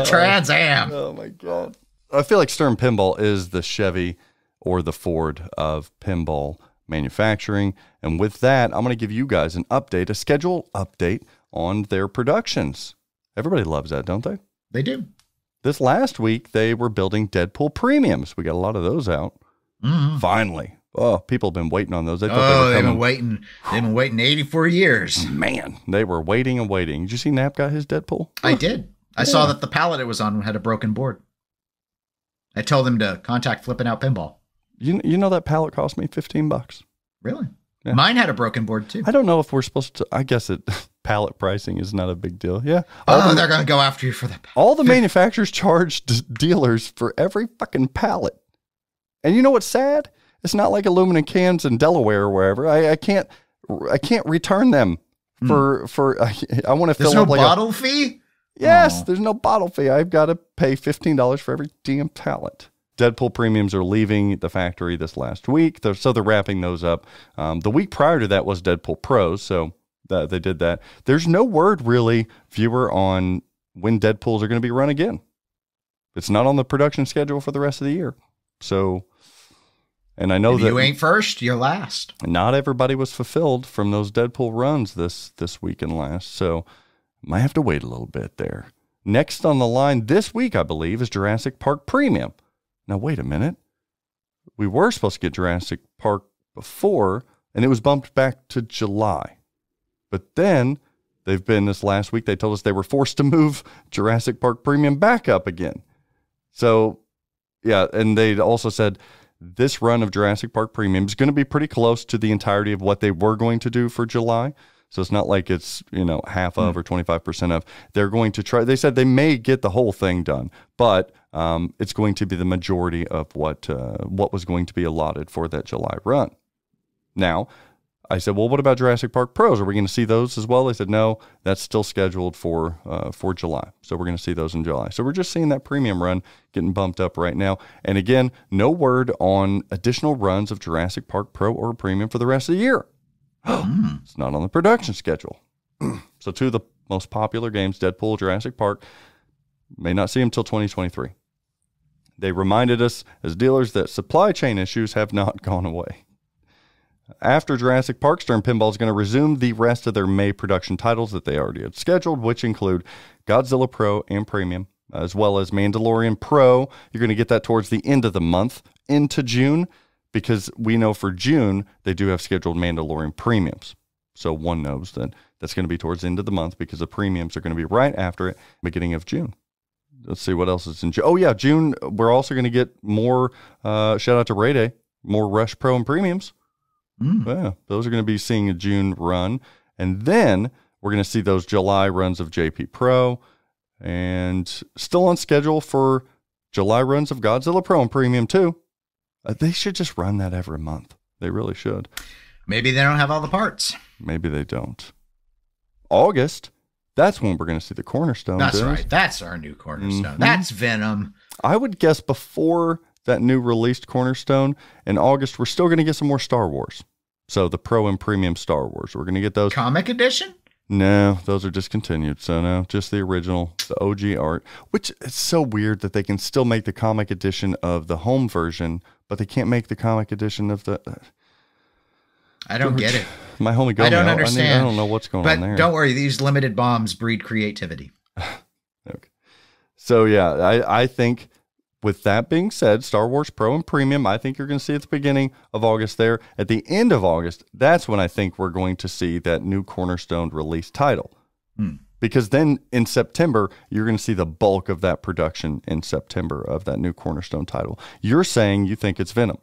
Trans Am. Oh my God. I feel like Stern Pinball is the Chevy or the Ford of pinball manufacturing. And with that, I'm going to give you guys an update, a schedule update on their productions. Everybody loves that, don't they? They do. This last week, they were building Deadpool premiums. We got a lot of those out. Mm-hmm. Finally. Oh, people have been waiting on those. They've been waiting 84 years. Man, they were waiting and waiting. Did you see Knapp got his Deadpool? I did. I saw that the pallet it was on had a broken board. I told them to contact Flippin' Out Pinball. You know that pallet cost me $15. Really? Yeah. Mine had a broken board too. I don't know if we're supposed to. I guess pallet pricing is not a big deal. Yeah. They're going to go after you for that. All the manufacturers charge dealers for every fucking pallet. And you know what's sad? It's not like aluminum cans in Delaware or wherever. I can't return them for I want to fill up like bottle fee? Yes, there's no bottle fee. I've got to pay $15 for every damn pallet. Deadpool premiums are leaving the factory this last week, so they're wrapping those up. The week prior to that was Deadpool Pros, so they did that. There's no word really, viewer, on when Deadpools are going to be run again. It's not on the production schedule for the rest of the year. So, and I know if that you ain't first, you're last. Not everybody was fulfilled from those Deadpool runs this week and last, so might have to wait a little bit there. Next on the line this week, I believe, is Jurassic Park Premium. Now, wait a minute. We were supposed to get Jurassic Park before, and it was bumped back to July. But then, this last week, they told us they were forced to move Jurassic Park Premium back up again. So, yeah, and they also said this run of Jurassic Park Premium is going to be pretty close to the entirety of what they were going to do for July. So it's not like it's, half of or 25% of. They're going to try. They said they may get the whole thing done, but it's going to be the majority of what was going to be allotted for that July run. Now, I said, well, what about Jurassic Park Pros? Are we going to see those as well? They said, no, that's still scheduled for July. So we're going to see those in July. So we're just seeing that premium run getting bumped up right now. And again, no word on additional runs of Jurassic Park Pro or Premium for the rest of the year. It's not on the production schedule. So two of the most popular games, Deadpool, Jurassic Park, may not see them until 2023. They reminded us as dealers that supply chain issues have not gone away. After Jurassic Park, Stern Pinball is going to resume the rest of their May production titles that they already had scheduled, which include Godzilla Pro and Premium, as well as Mandalorian Pro. You're going to get that towards the end of the month into June, because we know for June, they do have scheduled Mandalorian premiums. So one knows that that's going to be towards the end of the month because the premiums are going to be right after it, beginning of June. Let's see what else is in June. Oh, yeah, June, we're also going to get more, shout out to Ray Day, more Rush Pro and premiums. Yeah, those are going to be seeing a June run. And then we're going to see those July runs of JP Pro, and still on schedule for July runs of Godzilla Pro and Premium too. They should just run that every month. They really should. Maybe they don't have all the parts. Maybe they don't. August, that's when we're going to see the Cornerstone. That's right. That's our new Cornerstone. That's Venom. I would guess before that new released Cornerstone in August, we're still going to get some more Star Wars. So the Pro and Premium Star Wars. We're going to get those. Comic edition? No, those are discontinued. So no, just the original, the OG art, which it's so weird that they can still make the comic edition of the home version, but they can't make the comic edition of the... I don't get it. My homie Gomie, I don't understand. I don't know what's going on there. But don't worry, these limited bombs breed creativity. Okay. So yeah, I think with that being said, Star Wars Pro and Premium, I think you're going to see at the beginning of August there. At the end of August, that's when I think we're going to see that new Cornerstone release title. Because then in September, you're going to see the bulk of that production in September of that new Cornerstone title. You're saying you think it's Venom.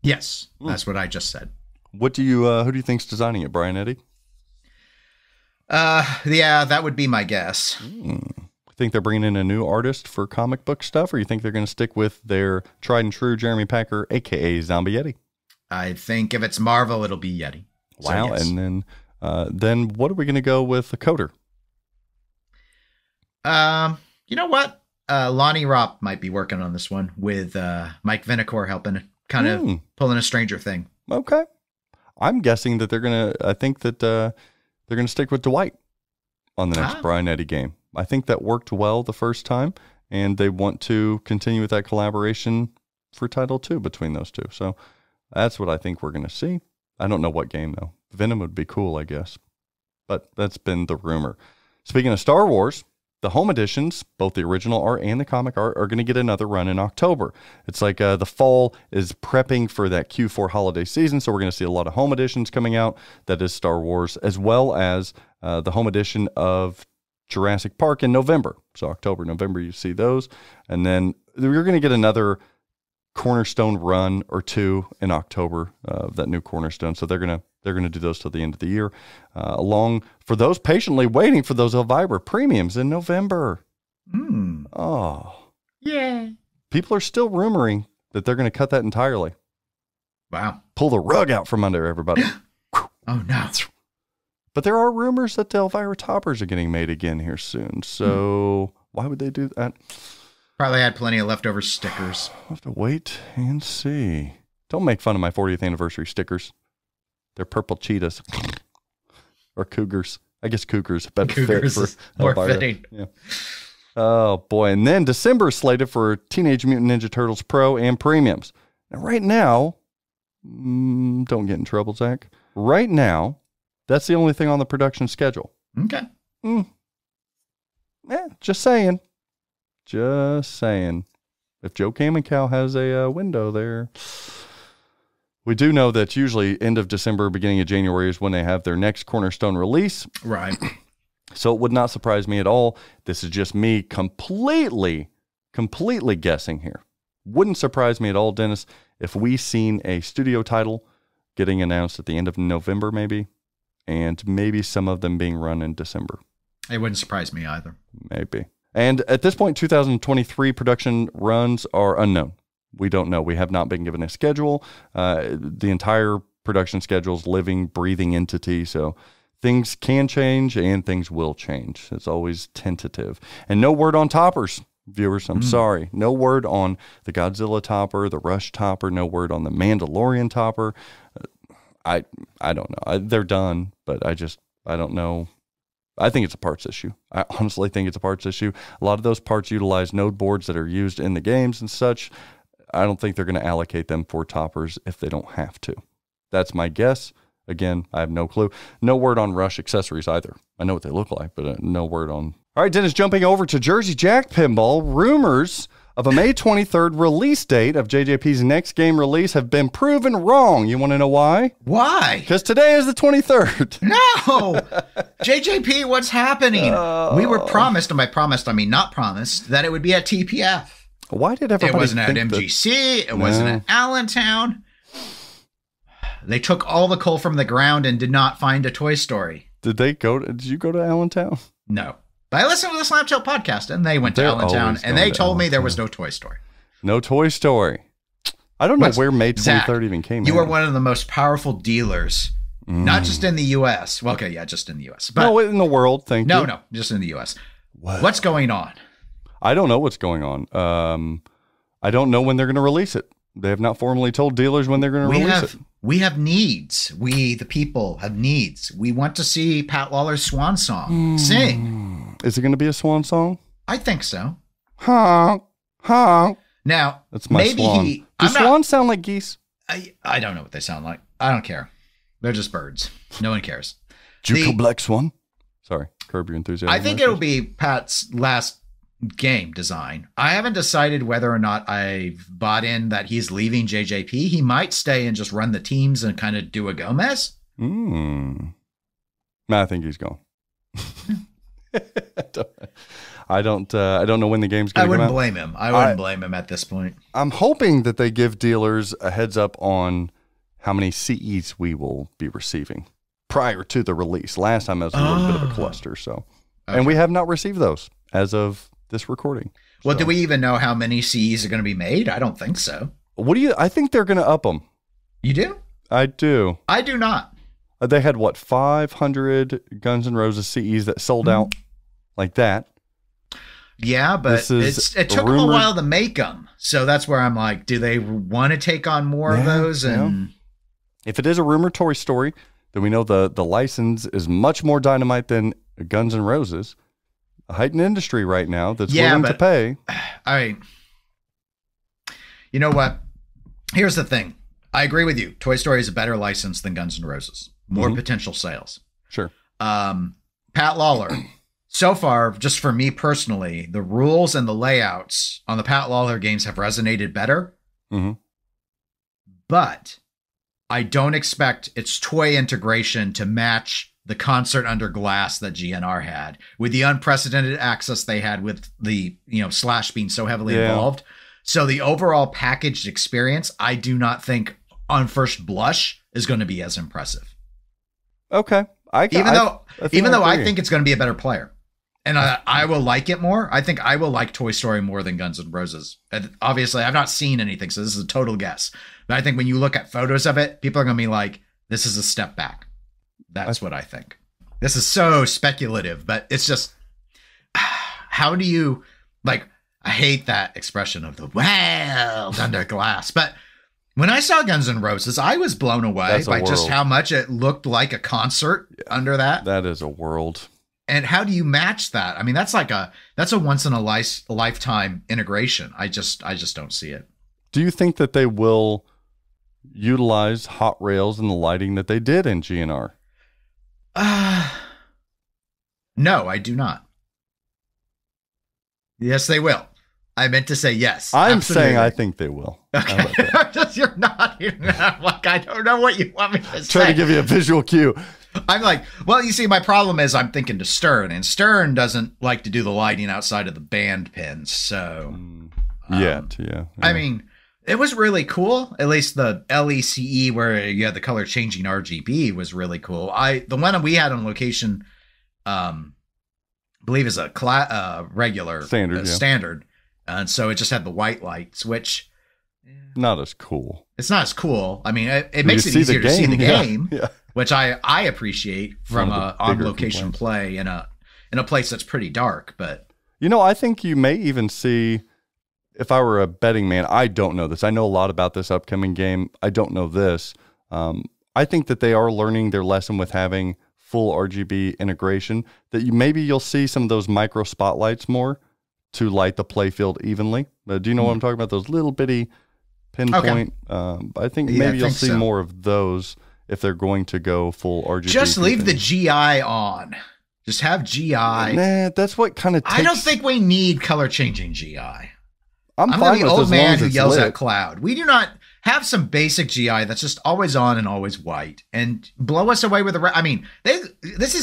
Yes, that's what I just said. What do you, who do you think's designing it, Brian Eddy? Yeah, that would be my guess. Think they're bringing in a new artist for comic book stuff, or you think they're going to stick with their tried and true Jeremy Packer, a.k.a. Zombie Yeti? I think if it's Marvel, it'll be Yeti. Wow. So, yes. And then what are we going to go with the coder? You know what? Lonnie Ropp might be working on this one with Mike Vinicor helping, kind of pulling a Stranger Thing. Okay. I'm guessing that I think that they're going to stick with Dwight on the next Brian Eddy game. I think that worked well the first time, and they want to continue with that collaboration for Title 2 between those two. So that's what I think we're going to see. I don't know what game, though. Venom would be cool, I guess. But that's been the rumor. Speaking of Star Wars, the home editions, both the original art and the comic art, are going to get another run in October. It's like the fall is prepping for that Q4 holiday season, so we're going to see a lot of home editions coming out. That is Star Wars, as well as the home edition of Jurassic Park in November. So October, November, you see those. And then you're going to get another Cornerstone run or two in October of that new Cornerstone. So they're going to They're going to do those till the end of the year. Along for those patiently waiting for those Elvira premiums in November. Oh. Yeah. People are still rumoring that they're going to cut that entirely. Wow. Pull the rug out from under everybody. Oh, no. But there are rumors that the Elvira toppers are getting made again here soon. So why would they do that? Probably had plenty of leftover stickers. I'll have to wait and see. Don't make fun of my 40th anniversary stickers. They're purple cheetahs. Or cougars. I guess cougars. Cougars is more fitting. Yeah. Oh, boy. And then December is slated for Teenage Mutant Ninja Turtles Pro and Premiums. Now, right now, don't get in trouble, Zach. Right now, that's the only thing on the production schedule. Okay. Yeah, just saying. Just saying. If Joe Kaminkow has a window there. We do know that usually end of December, beginning of January is when they have their next Cornerstone release. Right. So it would not surprise me at all. This is just me completely guessing here. Wouldn't surprise me at all, Dennis, if we seen a studio title getting announced at the end of November, maybe, and maybe some of them being run in December. It wouldn't surprise me either. Maybe. And at this point, 2023 production runs are unknown. We don't know. We have not been given a schedule. The entire production schedule is living, breathing entity. So things can change and things will change. It's always tentative. And no word on toppers, viewers. I'm sorry. No word on the Godzilla topper, the Rush topper. No word on the Mandalorian topper. I don't know. They're done, but I don't know. I think it's a parts issue. I honestly think it's a parts issue. A lot of those parts utilize node boards that are used in the games and such. I don't think they're going to allocate them for toppers if they don't have to. That's my guess. Again, I have no clue. No word on Rush accessories either. I know what they look like, but no word on. All right, Dennis, jumping over to Jersey Jack Pinball, rumors of a May 23rd release date of JJP's next game release have been proven wrong. You want to know why? Why? Because today is the 23rd. No! JJP, what's happening? We were promised, and by promised, I mean not promised, that it would be at TPF. Why did everybody It wasn't at think MGC. It wasn't at Allentown. They took all the coal from the ground and did not find a Toy Story. Did you go to Allentown? No. But I listened to the Slaptail podcast, and they went to Allentown, and they told me there was no Toy Story. No Toy Story. I don't know where May 23rd Zach, even came You are one of the most powerful dealers, not just in the U.S. Well, okay, yeah, just in the U.S. But no, in the world, thank you. No, just in the U.S. What's going on? I don't know what's going on. I don't know when they're going to release it. They have not formally told dealers when they're going to release it. We have needs. We, the people, have needs. We want to see Pat Lawler's swan song. Sing. Is it going to be a swan song? I think so. Honk, honk. Now, that's my maybe swan. Do swans sound like geese? I don't know what they sound like. I don't care. They're just birds. No one cares. Juco Black Swan? Sorry, curb your enthusiasm. I think it'll be Pat's last game design. I haven't decided whether or not I've bought in that he's leaving JJP. He might stay and just run the teams and kind of do a Gomez. No, I think he's gone. I don't know when the game's going to come out. I wouldn't blame him. I wouldn't blame him at this point. I'm hoping that they give dealers a heads up on how many CEs we will be receiving prior to the release. Last time it was a little bit of a cluster. So, okay. And we have not received those as of this recording. Well, do we even know how many CEs are going to be made? I don't think so. I think they're going to up them. You do? I do. I do not. They had 500 Guns N' Roses CEs that sold out like that. Yeah, but it took them a while to make them. So that's where I'm like, do they want to take on more of those? And if it is a rumored Toy Story, then we know the license is much more dynamite than Guns N' Roses. A heightened industry right now that's willing to pay. You know what? Here's the thing. I agree with you. Toy Story is a better license than Guns N' Roses. More potential sales. Sure. Pat Lawlor. So far, just for me personally, the rules and the layouts on the Pat Lawlor games have resonated better. But I don't expect its toy integration to match the Concert Under Glass that GNR had, with the unprecedented access they had with the, Slash being so heavily involved. So the overall packaged experience, I do not think on first blush is going to be as impressive. Okay. Even though I think it's going to be a better player. And I will like it more. I think I will like Toy Story more than Guns N' Roses. And obviously, I've not seen anything, so this is a total guess. But I think when you look at photos of it, people are going to be like, this is a step back. That's what I think. This is so speculative, but it's just, how do you, like, I hate that expression of the world under glass. But when I saw Guns N' Roses, I was blown away by just how much it looked like a concert under that. That is a world. And how do you match that? I mean, that's a once in a lifetime integration. I just don't see it. Do you think that they will utilize hot rails and the lighting that they did in GNR? No, I do not. Yes, they will. I meant to say yes. I'm saying I think they will. Okay. You're not. Like, I don't know what you want me to say. Trying to give you a visual cue. I'm like, well, you see, my problem is I'm thinking to Stern, and Stern doesn't like to do the lighting outside of the band pins. So, yeah. I mean, it was really cool. At least the LECE, where you had the color changing RGB, was really cool. The one we had on location, believe is a regular standard, and so it just had the white lights, which not as cool. It's not as cool. I mean, it makes it easier to see the game. Yeah. Which I appreciate from a on location play in a place that's pretty dark. But I think you may even see, if I were a betting man, I don't know this. I know a lot about this upcoming game. I don't know this. I think that they are learning their lesson with having full RGB integration. That maybe you'll see some of those micro spotlights more to light the play field evenly. Do you know what I'm talking about? Those little bitty pinpoint. Okay. I think maybe you'll see more of those. If they're going to go full RGB. Just leave the GI on. Just have GI. Nah, that's what kind of takes... I don't think we need color changing GI. I'm fine the with old man who yells lit. at cloud. We do not have some basic GI that's just always on and always white and blow us away with the... I mean, this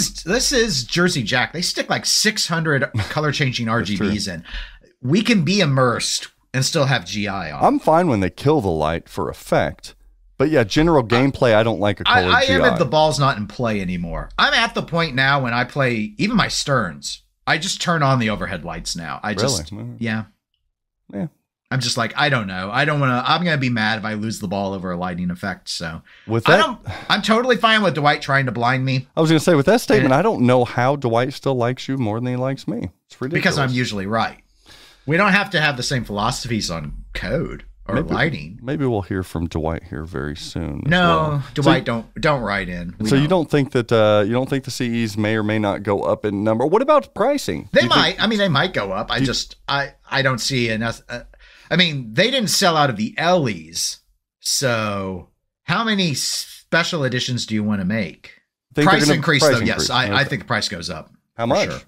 is Jersey Jack. They stick like 600 color changing RGBs in. We can be immersed and still have GI on. I'm fine when they kill the light for effect. But yeah, general gameplay, I don't like a colored I GI. am at the ball's not in play anymore. I'm at the point now when I play even my Sterns. I just turn on the overhead lights now. Yeah. I'm just like, I don't know. I'm going to be mad if I lose the ball over a lighting effect. So I'm totally fine with Dwight trying to blind me. I was going to say with that statement, I don't know how Dwight still likes you more than he likes me. It's ridiculous. Because I'm usually right. We don't have to have the same philosophies on code. Or lighting. Maybe we'll hear from Dwight here very soon. No, Dwight, don't write in. You don't think that the CEs may or may not go up in number? What about pricing? They might. They might go up. I don't see enough. They didn't sell out of the LEs. So how many special editions do you want to make? Price increase though. Yes, I think the price goes up. How much? Sure.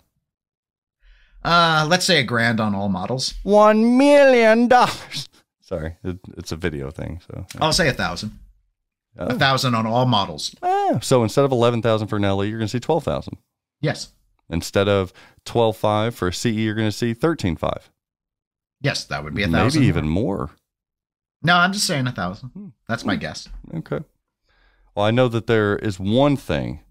Let's say $1,000 on all models. $1 million. Sorry, it's a video thing. So I'll say 1,000. 1,000 on all models. So instead of 11,000 for an LE, you're going to see 12,000. Yes. Instead of 12.5 for a CE, you're going to see 13.5. Yes, that would be 1,000. Maybe even more. No, I'm just saying 1,000. That's my guess. Okay. Well, I know that there is one thing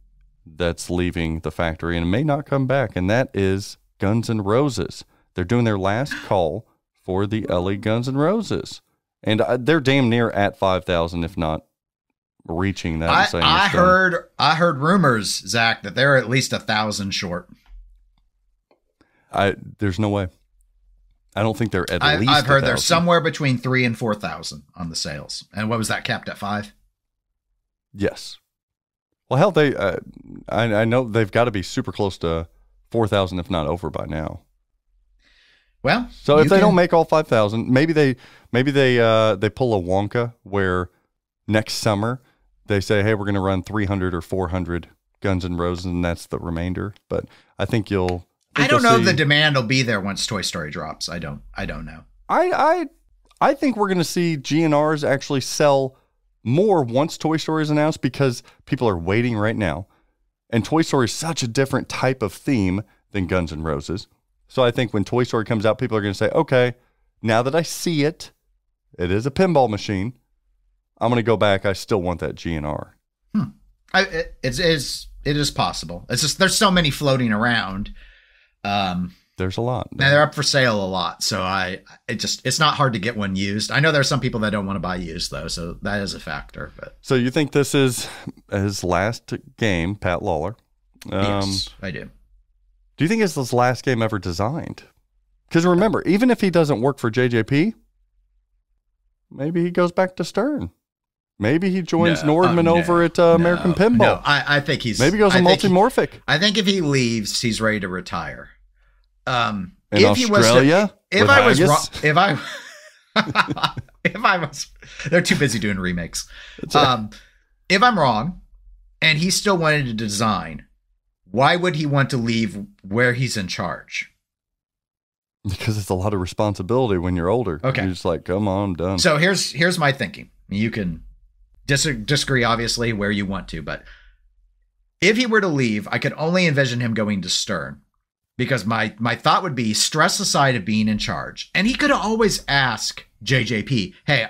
that's leaving the factory and it may not come back, and that is Guns N' Roses. They're doing their last call for the LE Guns N' Roses. And they're damn near at 5,000, if not reaching that. I heard rumors, Zach, that they're at least 1,000 short. There's no way. I don't think they're at least. I've heard they're somewhere between 3,000 and 4,000 on the sales. And what was that, capped at 5? Yes. Well, hell, I know they've got to be super close to 4,000, if not over by now. Well, so if they don't make all 5,000, maybe they pull a Wonka where next summer they say, hey, we're going to run 300 or 400 Guns N' Roses, and that's the remainder. But I think I don't know if the demand will be there once Toy Story drops. I don't know. I think we're going to see GNRs actually sell more once Toy Story is announced because people are waiting right now. And Toy Story is such a different type of theme than Guns N' Roses. So I think when Toy Story comes out, people are going to say, okay, now that I see it, it is a pinball machine. I'm going to go back. I still want that GNR. It is possible. It's just there's so many floating around. There's a lot. And they're up for sale a lot. So it's not hard to get one used. I know there's some people that don't want to buy used though, so that is a factor. But so you think this is his last game, Pat Lawlor? Yes, I do. Do you think it's his last game ever designed? Because remember, even if he doesn't work for JJP, maybe he goes back to Stern. Maybe he joins Nordman over at American Pinball. No, I think he's maybe goes multimorphic. I think if he leaves, he's ready to retire. In Australia, if I was, they're too busy doing remakes. If I'm wrong, and he still wanted to design, why would he want to leave where he's in charge? Because it's a lot of responsibility when you're older. Okay. You're just like, come on, I'm done. So here's my thinking. You can disagree, obviously, where you want to, but if he were to leave, I could only envision him going to Stern, because my thought would be stress aside of being in charge. And he could always ask JJP, hey,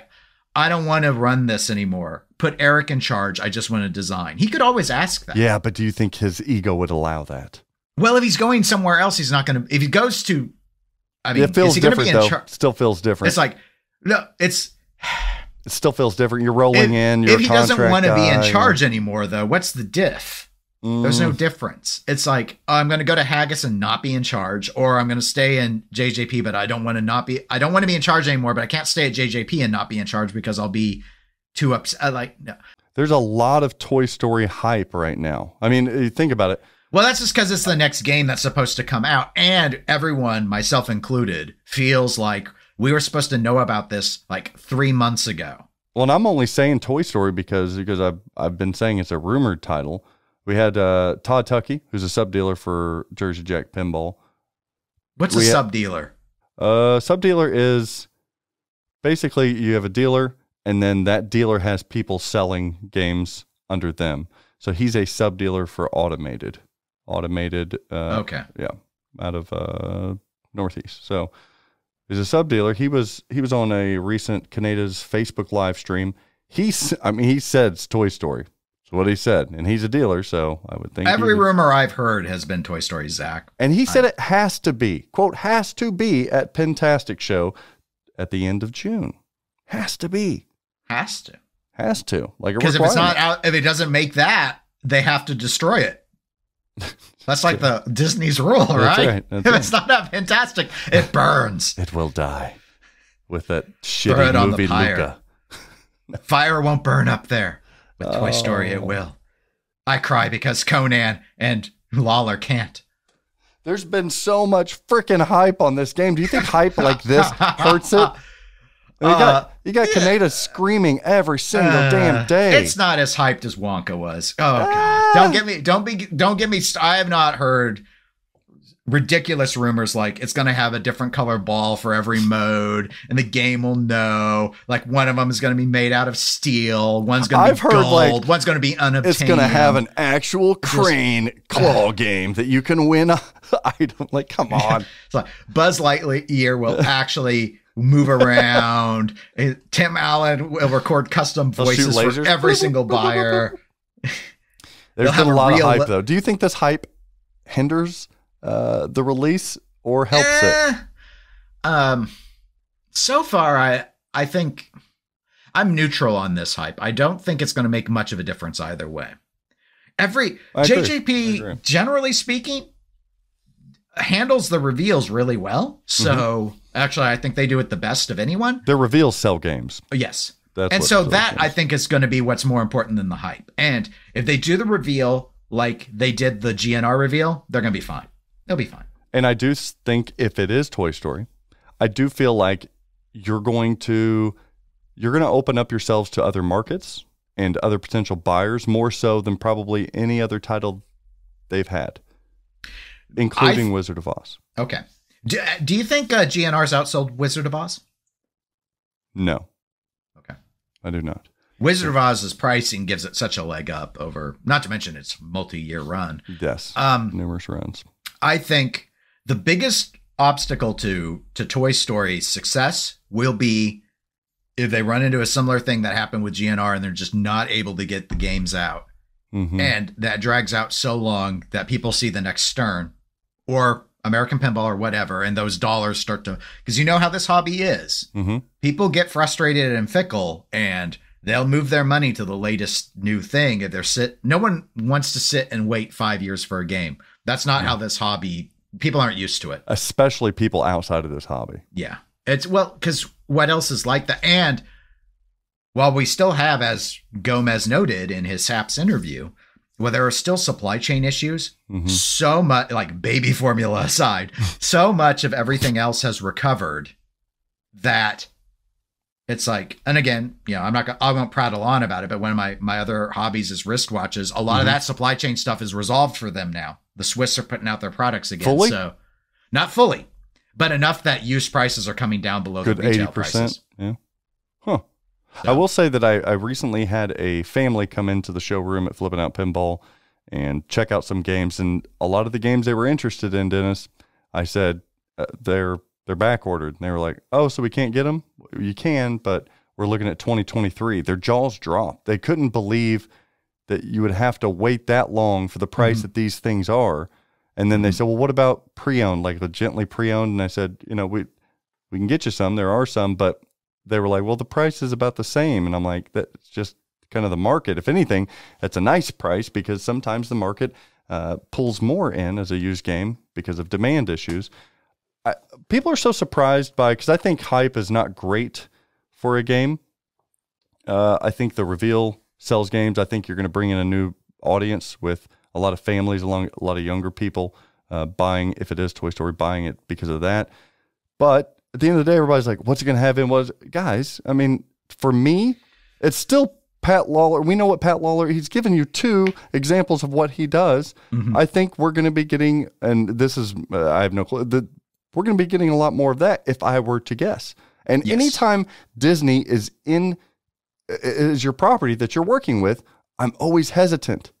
I don't want to run this anymore. Put Eric in charge. I just want to design. He could always ask that. Yeah, but do you think his ego would allow that? Well, if he's going somewhere else, he's not going to. If he goes to, I mean, it feels is he going to be in charge? Still feels different. It's like, no, it still feels different. You're rolling in. You're if he doesn't want to be in charge anymore, though, what's the diff? There's no difference. It's like, I'm going to go to Haggis and not be in charge, or I'm going to stay in JJP, but I don't want to be in charge anymore, but I can't stay at JJP and not be in charge because I'll be too upset. Like, no. There's a lot of Toy Story hype right now. I mean, you think about it. Well, that's just because it's the next game that's supposed to come out. And everyone, myself included, feels like we were supposed to know about this like 3 months ago. Well, and I'm only saying Toy Story because I've been saying it's a rumored title. We had Todd Tuckey, who's a sub-dealer for Jersey Jack Pinball. What's a sub-dealer? Sub-dealer is basically you have a dealer, and then that dealer has people selling games under them. So he's a sub-dealer for Automated. Okay. Yeah, out of Northeast. So he's a sub-dealer. He was on a recent Canada's Facebook live stream. He said it's Toy Story. What he said, and he's a dealer, so I would think every rumor I've heard has been Toy Story, Zach. And he said it has to be, quote, has to be at Pentastic Show at the end of June. Has to be. Has to. Like a requirement. Because if it's not out, if it doesn't make that, they have to destroy it. That's like the Disney's rule, right? If it's not that fantastic, it burns. It will die with that shitty movie Luca. Fire won't burn up there. With Toy Story, it will. I cry because Conan and Lawlor can't. There's been so much freaking hype on this game. Do you think hype like this hurts it? You got Canada screaming every single damn day. It's not as hyped as Wonka was. Oh God! Don't get me. I have not heard ridiculous rumors like it's going to have a different color ball for every mode, and the game will know. Like one of them is going to be made out of steel. One's going to be gold. Like, one's going to be unobtainium. It's going to have an actual crane claw game that you can win an item. Like, come on! It's like Buzz Lightyear will actually move around. Tim Allen will record custom voices for every single buyer. There's been a lot of hype, though. Do you think this hype hinders the release or helps it? So far, I think I'm neutral on this hype. I don't think it's going to make much of a difference either way. JJP, generally speaking, handles the reveals really well. So actually, I think they do it the best of anyone. Their reveals sell games. Yes. I think is going to be what's more important than the hype. And if they do the reveal like they did the GNR reveal, they're going to be fine. They'll be fine. And I do think if it is Toy Story, I do feel like you're going to open up yourselves to other markets and other potential buyers more so than probably any other title they've had, including Wizard of Oz. Okay. Do you think GNR's outsold Wizard of Oz? No. Okay. I do not. Wizard of Oz's pricing gives it such a leg up over, not to mention its multi-year run. Yes. Numerous runs. I think the biggest obstacle to Toy Story's success will be if they run into a similar thing that happened with GNR and they're just not able to get the games out And that drags out so long that people see the next Stern or American Pinball or whatever, and those dollars start to, because you know how this hobby is. People get frustrated and fickle, and they'll move their money to the latest new thing. If they're no one wants to sit and wait 5 years for a game. That's not how this hobby, people aren't used to it. Especially people outside of this hobby. Yeah. It's, well, because what else is like that? And while we still have, as Gomez noted in his Saps interview, well, there are still supply chain issues. So much, like baby formula aside, so much of everything else has recovered that it's like, and again, you know, I won't prattle on about it, but one of my other hobbies is wristwatches. A lot of that supply chain stuff is resolved for them now. The Swiss are putting out their products again. Fully? So not fully, but enough that used prices are coming down below the retail 80%. Prices. Yeah. Huh. So. I will say that I recently had a family come into the showroom at Flipping Out Pinball and check out some games. And a lot of the games they were interested in, Dennis, I said, they're back ordered. And they were like, oh, so we can't get them? You can, but we're looking at 2023. Their jaws dropped. They couldn't believe that you would have to wait that long for the price that these things are. And then they said, well, what about pre-owned, like gently pre-owned? And I said, you know, we can get you some. There are some, but they were like, well, the price is about the same. And I'm like, that's just kind of the market. If anything, that's a nice price because sometimes the market pulls more in as a used game because of demand issues. People are so surprised by, because I think hype is not great for a game. I think the reveal sells games. I think you're going to bring in a new audience with a lot of families, a lot of younger people buying, if it is Toy Story, buying it because of that. But at the end of the day, everybody's like, what's it going to have in? Guys, I mean, for me, it's still Pat Lawlor. We know what Pat Lawlor, he's given you 2 examples of what he does. I think we're going to be getting, and this is, I have no clue, we're going to be getting a lot more of that if I were to guess. And anytime Disney is your property that you're working with, I'm always hesitant.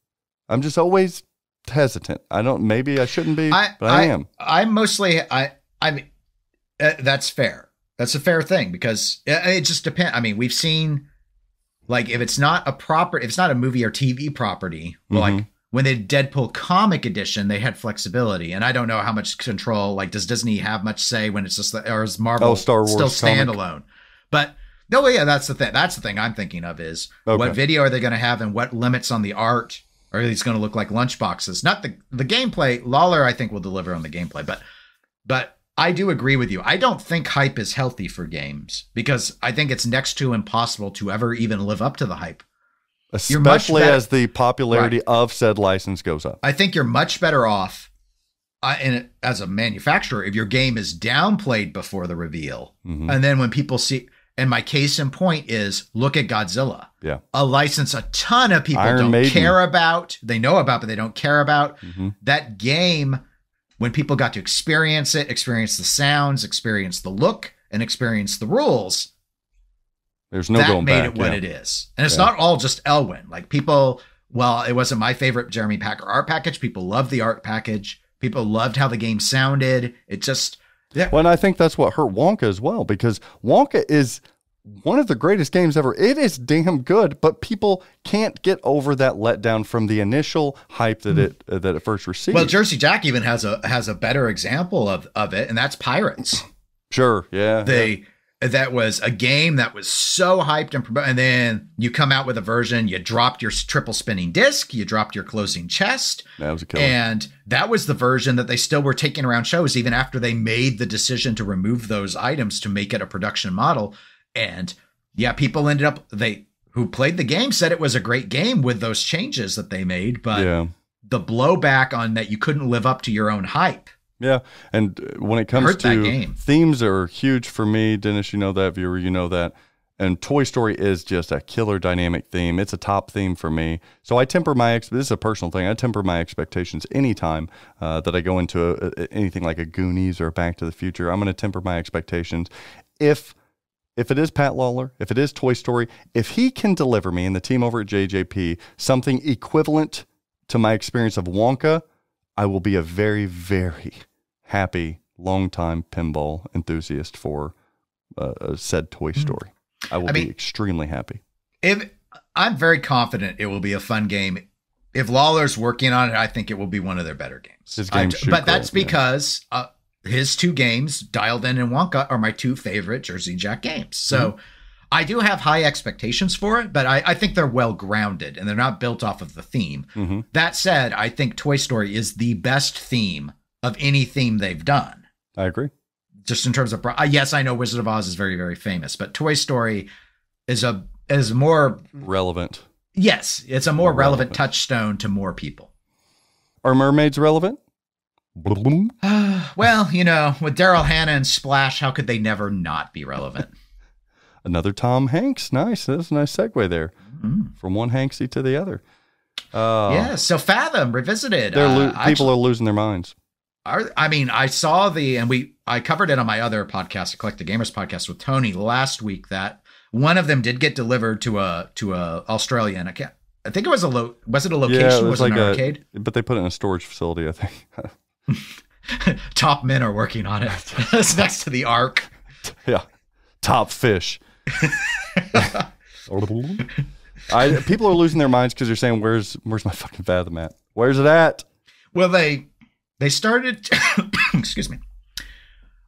I'm just always hesitant. Maybe I shouldn't be, but I am. I'm mostly, I mean, that's fair. That's a fair thing because it just depends. I mean, we've seen, like, if it's not a movie or TV property, like when they did Deadpool comic edition, they had flexibility. And I don't know how much control, like, does Disney have much say when it's just, or is Marvel Star Wars still standalone? But no, yeah, that's the thing. That's the thing I'm thinking of is what video are they going to have and what limits on the art are these going to look like lunchboxes? Not the gameplay. Lawlor, I think, will deliver on the gameplay, but I do agree with you. I don't think hype is healthy for games because I think it's next to impossible to ever even live up to the hype. Especially as the popularity of said license goes up. I think you're much better off as a manufacturer if your game is downplayed before the reveal. And then when people see, and my case in point is, look at Godzilla. Yeah. A license a ton of people Iron don't Maiden. care about. They know about, but they don't care about. That game, when people got to experience it, experience the sounds, experience the look, and experience the rules, there's no going back. That made it what it is. And it's not all just Elwyn. Like people, well, it wasn't my favorite Jeremy Packer art package. People loved the art package. People loved how the game sounded. It just... Yeah. Well, and I think that's what hurt Wonka as well, because Wonka is one of the greatest games ever. It is damn good, but people can't get over that letdown from the initial hype that it first received. Well, Jersey Jack even has a better example of it, and that's Pirates. Sure, yeah. That was a game that was so hyped and then you come out with a version, you dropped your triple spinning disc, you dropped your closing chest. That was a killer. And that was the version that they still were taking around shows, even after they made the decision to remove those items to make it a production model. And yeah, people ended up, who played the game said it was a great game with those changes that they made, but the blowback on that you couldn't live up to your own hype. Yeah, and when it comes to themes are huge for me, Dennis, you know that, viewer, you know that, and Toy Story is just a killer dynamic theme. It's a top theme for me. So I temper this is a personal thing, I temper my expectations anytime that I go into anything like a Goonies or Back to the Future. I'm going to temper my expectations. If it is Pat Lawlor, if it is Toy Story, if he can deliver me and the team over at JJP something equivalent to my experience of Wonka, I will be a very, very happy, long-time pinball enthusiast for said Toy Story. I will be extremely happy. I'm very confident it will be a fun game if Lawlor's working on it, I think it will be one of their better games. His games shoot but that's great, because his 2 games, Dialed In and Wonka, are my 2 favorite Jersey Jack games. So I do have high expectations for it, but I think they're well grounded and they're not built off of the theme. That said, I think Toy Story is the best theme of any theme they've done. I agree. Just in terms of, yes, I know Wizard of Oz is very, very famous, but Toy Story is more relevant. Yes, it's a more relevant touchstone to more people. Are mermaids relevant? Well, with Daryl Hannah and Splash, how could they never not be relevant? Another Tom Hanks. Nice. That's a nice segue there. From one Hanksy to the other. Yeah, so Fathom Revisited. People are losing their minds. I saw I covered it on my other podcast, Eclectic Gamers podcast with Tony last week, that one of them did get delivered to a Australia, and I think it was was it a location? Yeah, was it like an arcade? But they put it in a storage facility, I think. Top men are working on it. It's next to the Ark. Yeah. Top fish. People are losing their minds because they're saying, where's my fucking Fathom at? Where's it at? Well, they started, excuse me.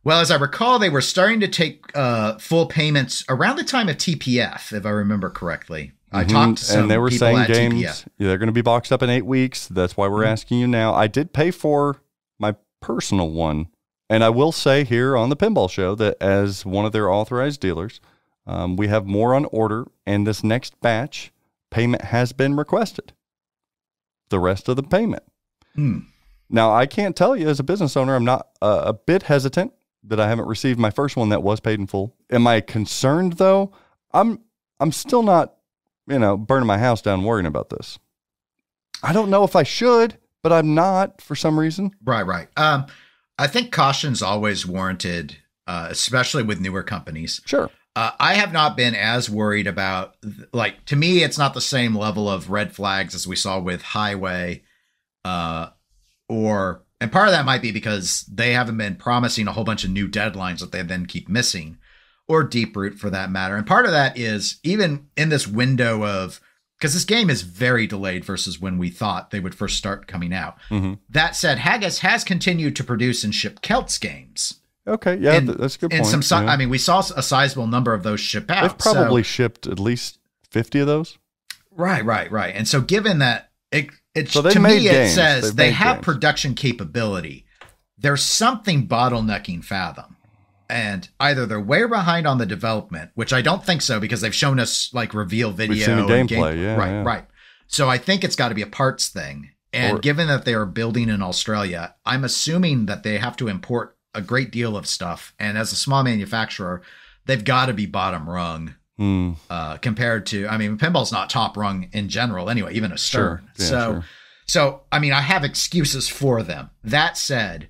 Well, as I recall, they were starting to take full payments around the time of TPF, if I remember correctly. I talked to some and they were people saying at games, TPF. They're going to be boxed up in 8 weeks. That's why we're asking you now. I did pay for my personal one. And I will say here on the Pinball Show that as one of their authorized dealers, we have more on order, and this next batch payment has been requested. The rest of the payment. Now, I can't tell you as a business owner, I'm not a bit hesitant that I haven't received my first one that was paid in full. Am I concerned though? I'm still not, burning my house down worrying about this. I don't know if I should, but I'm not for some reason. Right. I think caution's always warranted, especially with newer companies. Sure. I have not been as worried about, to me, it's not the same level of red flags as we saw with Highway, and part of that might be because they haven't been promising a whole bunch of new deadlines that they then keep missing, or Deep Root for that matter. And part of that is even in this window of, because this game is very delayed versus when we thought they would first start coming out. That said, Haggis has continued to produce and ship Celts games. Okay, yeah, that's a good point. And we saw a sizable number of those ship out. They've probably shipped at least 50 of those. Right. And so given that, it games. says they have production capability. There's something bottlenecking Fathom. And either they're way behind on the development, which I don't think so, because they've shown us reveal video. We've seen the gameplay. Right. So I think it's got to be a parts thing. And given that they are building in Australia, I'm assuming that they have to import a great deal of stuff. And as a small manufacturer, they've got to be bottom rung compared to, Pinball's not top rung in general anyway, even a Stern. Sure. Yeah, So, I have excuses for them. That said,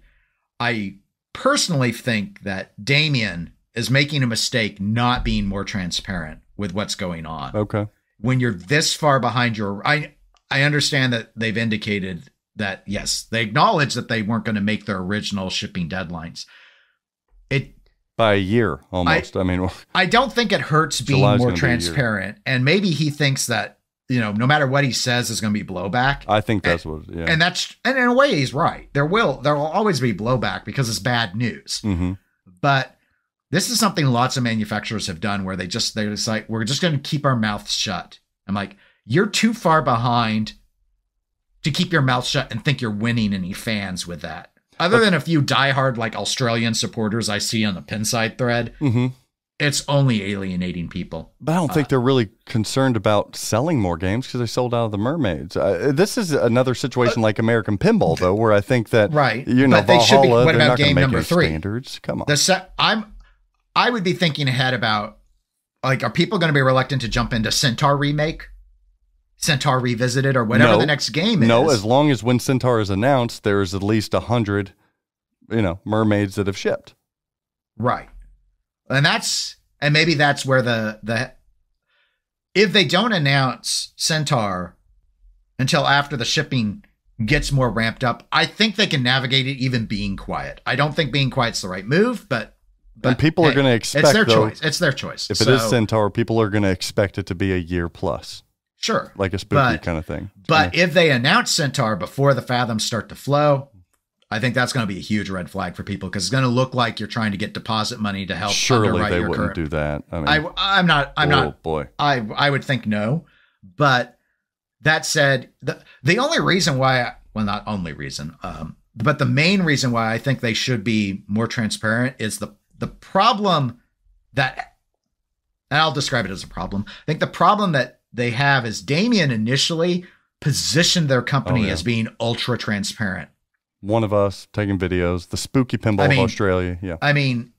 I personally think that Damien is making a mistake not being more transparent with what's going on. Okay. When you're this far behind I understand that they've indicated that, yes, they acknowledge that they weren't going to make their original shipping deadlines. By a year, almost. I don't think it hurts being more transparent. And maybe he thinks that, no matter what he says, there's going to be blowback. I think that's what, yeah. And in a way, he's right. There will always be blowback because it's bad news. But this is something lots of manufacturers have done where they're just like, we're just going to keep our mouths shut. I'm like, you're too far behind to keep your mouth shut and think you're winning any fans with that. Other than a few diehard Australian supporters I see on the Pinside thread, it's only alienating people. But I don't think they're really concerned about selling more games because they sold out of the mermaids. This is another situation like American Pinball, though, where I think that but they should be. What about game number 3? Standards. Come on. I would be thinking ahead about are people going to be reluctant to jump into Centaur Remake, Centaur Revisited, or whatever the next game is? No, as long as when Centaur is announced, there's at least 100, mermaids that have shipped. Right. And maybe that's where if they don't announce Centaur until after the shipping gets more ramped up, I think they can navigate it even being quiet. I don't think being quiet's the right move, but and people are going to expect it's their choice. It's their choice. If it is Centaur, people are going to expect it to be a year plus. Sure. like a spooky kind of thing. But if they announce Centaur before the Fathoms start to flow, I think that's going to be a huge red flag for people because it's going to look like you're trying to get deposit money to help. Surely underwrite they your wouldn't do that. I mean, I'm not. Boy. I would think no. But that said, the only reason why, not only reason, but the main reason why I think they should be more transparent is the problem that, and I'll describe it as a problem. I think the problem that they have is Damien initially positioned their company as being ultra transparent. One of us taking videos, the spooky pinball of Australia. Yeah. I mean,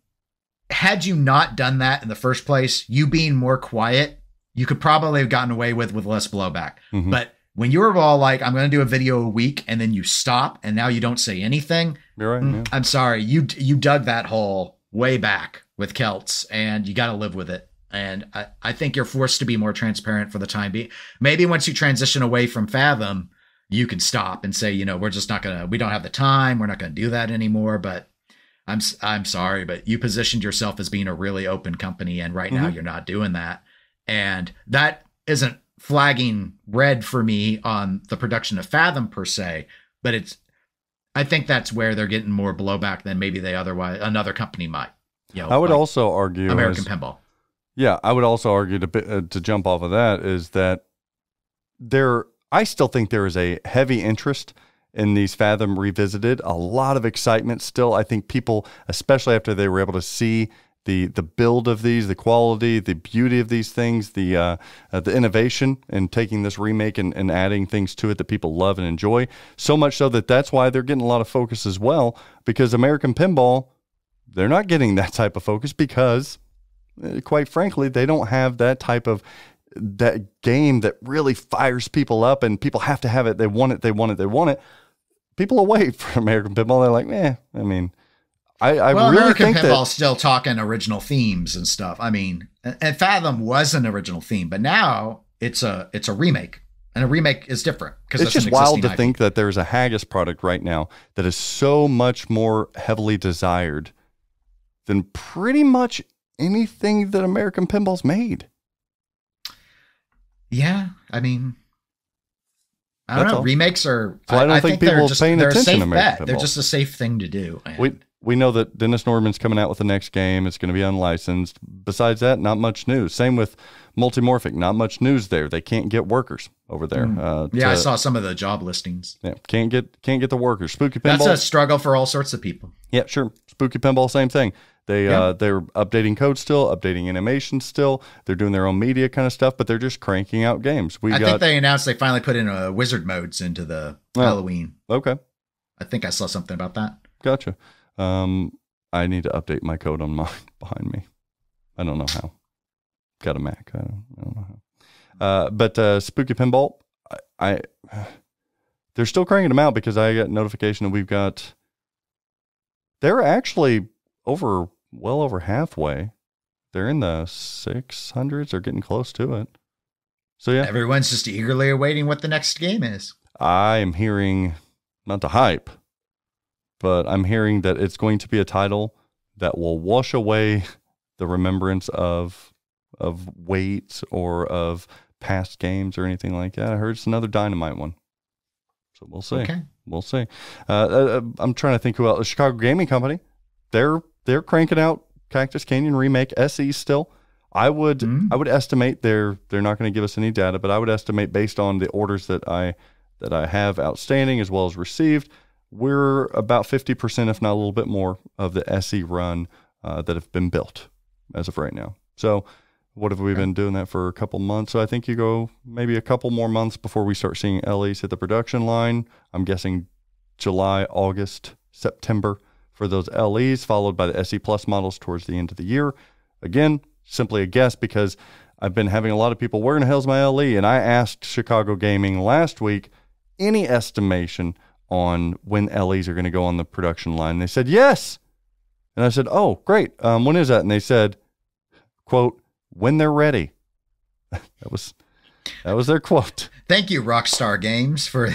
had you not done that in the first place, you being more quiet, you could probably have gotten away with less blowback. Mm-hmm. But when you were all like, I'm going to do a video a week, and then you stop and now you don't say anything. You're right. Yeah. I'm sorry. You dug that hole way back with Celts, and you got to live with it. And I think you're forced to be more transparent for the time being. Maybe once you transition away from Fathom, you can stop and say, we're just not going to, we don't have the time. We're not going to do that anymore. But I'm sorry, but you positioned yourself as being a really open company. And right now you're not doing that. And that isn't flagging red for me on the production of Fathom per se, but I think that's where they're getting more blowback than maybe another company might. I would also argue American Pinball. Yeah. I would also argue to jump off of that is that I still think there is a heavy interest in these Fathom Revisited, a lot of excitement still. I think people, especially after they were able to see the build of these, the quality, the beauty of these things, the innovation in taking this remake and adding things to it that people love and enjoy, so much so that's why they're getting a lot of focus as well, because American Pinball, they're not getting that type of focus because, quite frankly, they don't have that type of that game that really fires people up and people have to have it. They want it. People away from American Pinball, they're like, I mean, I really American think Pinball's still talking original themes and stuff. I mean, and Fathom was an original theme, but now it's a remake, and a remake is different because it's just wild to think that there's a Haggis product right now that is so much more heavily desired than pretty much anything that American Pinball's made. Yeah, I mean, I don't know. Remakes are. So I don't think people are paying attention to American Pinball. They're just a safe thing to do. We know that Dennis Norman's coming out with the next game. It's going to be unlicensed. Besides that, not much news. Same with Multimorphic. Not much news there. They can't get workers over there. I saw some of the job listings. Yeah, can't get the workers. Spooky Pinball. That's a struggle for all sorts of people. Yeah, sure. Spooky Pinball, same thing. They're updating code still, updating animation still. They're doing their own media kind of stuff, but they're just cranking out games. I think they announced they finally put in wizard modes into the Halloween. Okay. I think I saw something about that. Gotcha. I need to update my code on mine behind me. I don't know how. Got a Mac. I don't know how. But Spooky Pinball, they're still cranking them out because I got notification that they're actually well over halfway. They're in the 600s or getting close to it. So yeah. Everyone's just eagerly awaiting what the next game is. I am hearing, not the hype, but I'm hearing that it's going to be a title that will wash away the remembrance of weight or of past games or anything like that. I heard it's another Dynamite one. So we'll see. Okay. We'll see. I'm trying to think who else. The Chicago Gaming Company, they're cranking out Cactus Canyon Remake SE still. I would estimate they're not going to give us any data, but I would estimate based on the orders that I have outstanding as well as received, we're about 50%, if not a little bit more, of the SE run that have been built as of right now. So what have we been doing that for a couple months? So I think you go maybe a couple more months before we start seeing LEs hit the production line. I'm guessing July, August, September for those LEs, followed by the SE Plus models towards the end of the year. Again, simply a guess because I've been having a lot of people, where in the hell's my LE? And I asked Chicago Gaming last week, any estimation on when LEs are going to go on the production line? They said, yes. And I said, oh, great. When is that? And they said, quote, when they're ready. That was their quote. Thank you, Rockstar Games, for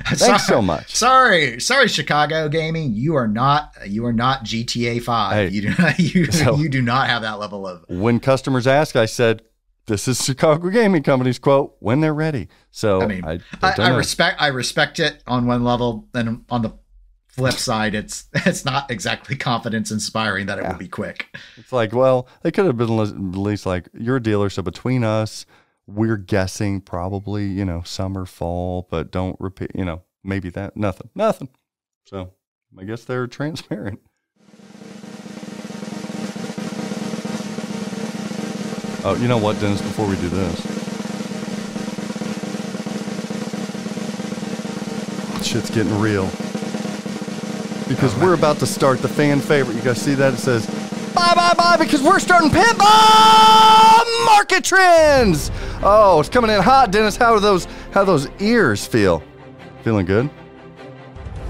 thanks so much. Sorry, Chicago Gaming. You are not GTA 5. Hey, you do not have that level of. When customers ask, I said, This is Chicago Gaming Company's quote, when they're ready. So I mean, I respect it on one level, and on the flip side, it's not exactly confidence inspiring that it would be quick. It's like, well, they could have been at least like, you're a dealer, so between us, we're guessing probably, you know, summer, fall, but don't repeat, you know, maybe that, nothing. So I guess they're transparent. Oh, you know what, Dennis, before we do this. Shit's getting real. Because we're about to start the fan favorite. You guys see that? It says, bye, because we're starting Pinball Market Trends. Oh, it's coming in hot, Dennis. How those ears feel? Feeling good?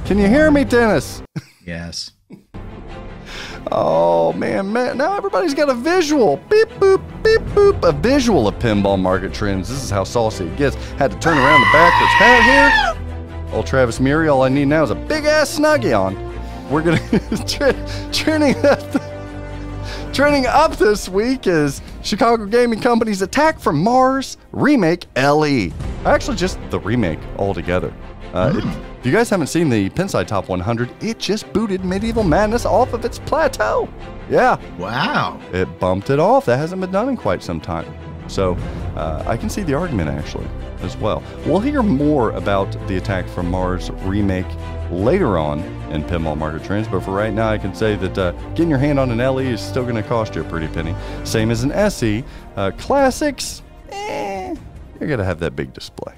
Can you hear me, Dennis? Yes. Oh, man. Now everybody's got a visual. Beep, boop, a visual of Pinball Market Trends. This is how saucy it gets. Had to turn around the backwards hat here. Old Travis Murray, all I need now is a big-ass Snuggie on. We're going to... Trending up this week is Chicago Gaming Company's Attack from Mars Remake LE. Actually, just the remake altogether. If you guys haven't seen the Pinside Top 100, it just booted Medieval Madness off of its plateau. Yeah. Wow. It bumped it off. That hasn't been done in quite some time. So I can see the argument actually as well. We'll hear more about the Attack from Mars remake later on in Pinball Market Trends, but for right now I can say that getting your hand on an LE is still going to cost you a pretty penny. Same as an SE. Classics, you're going to have that big display.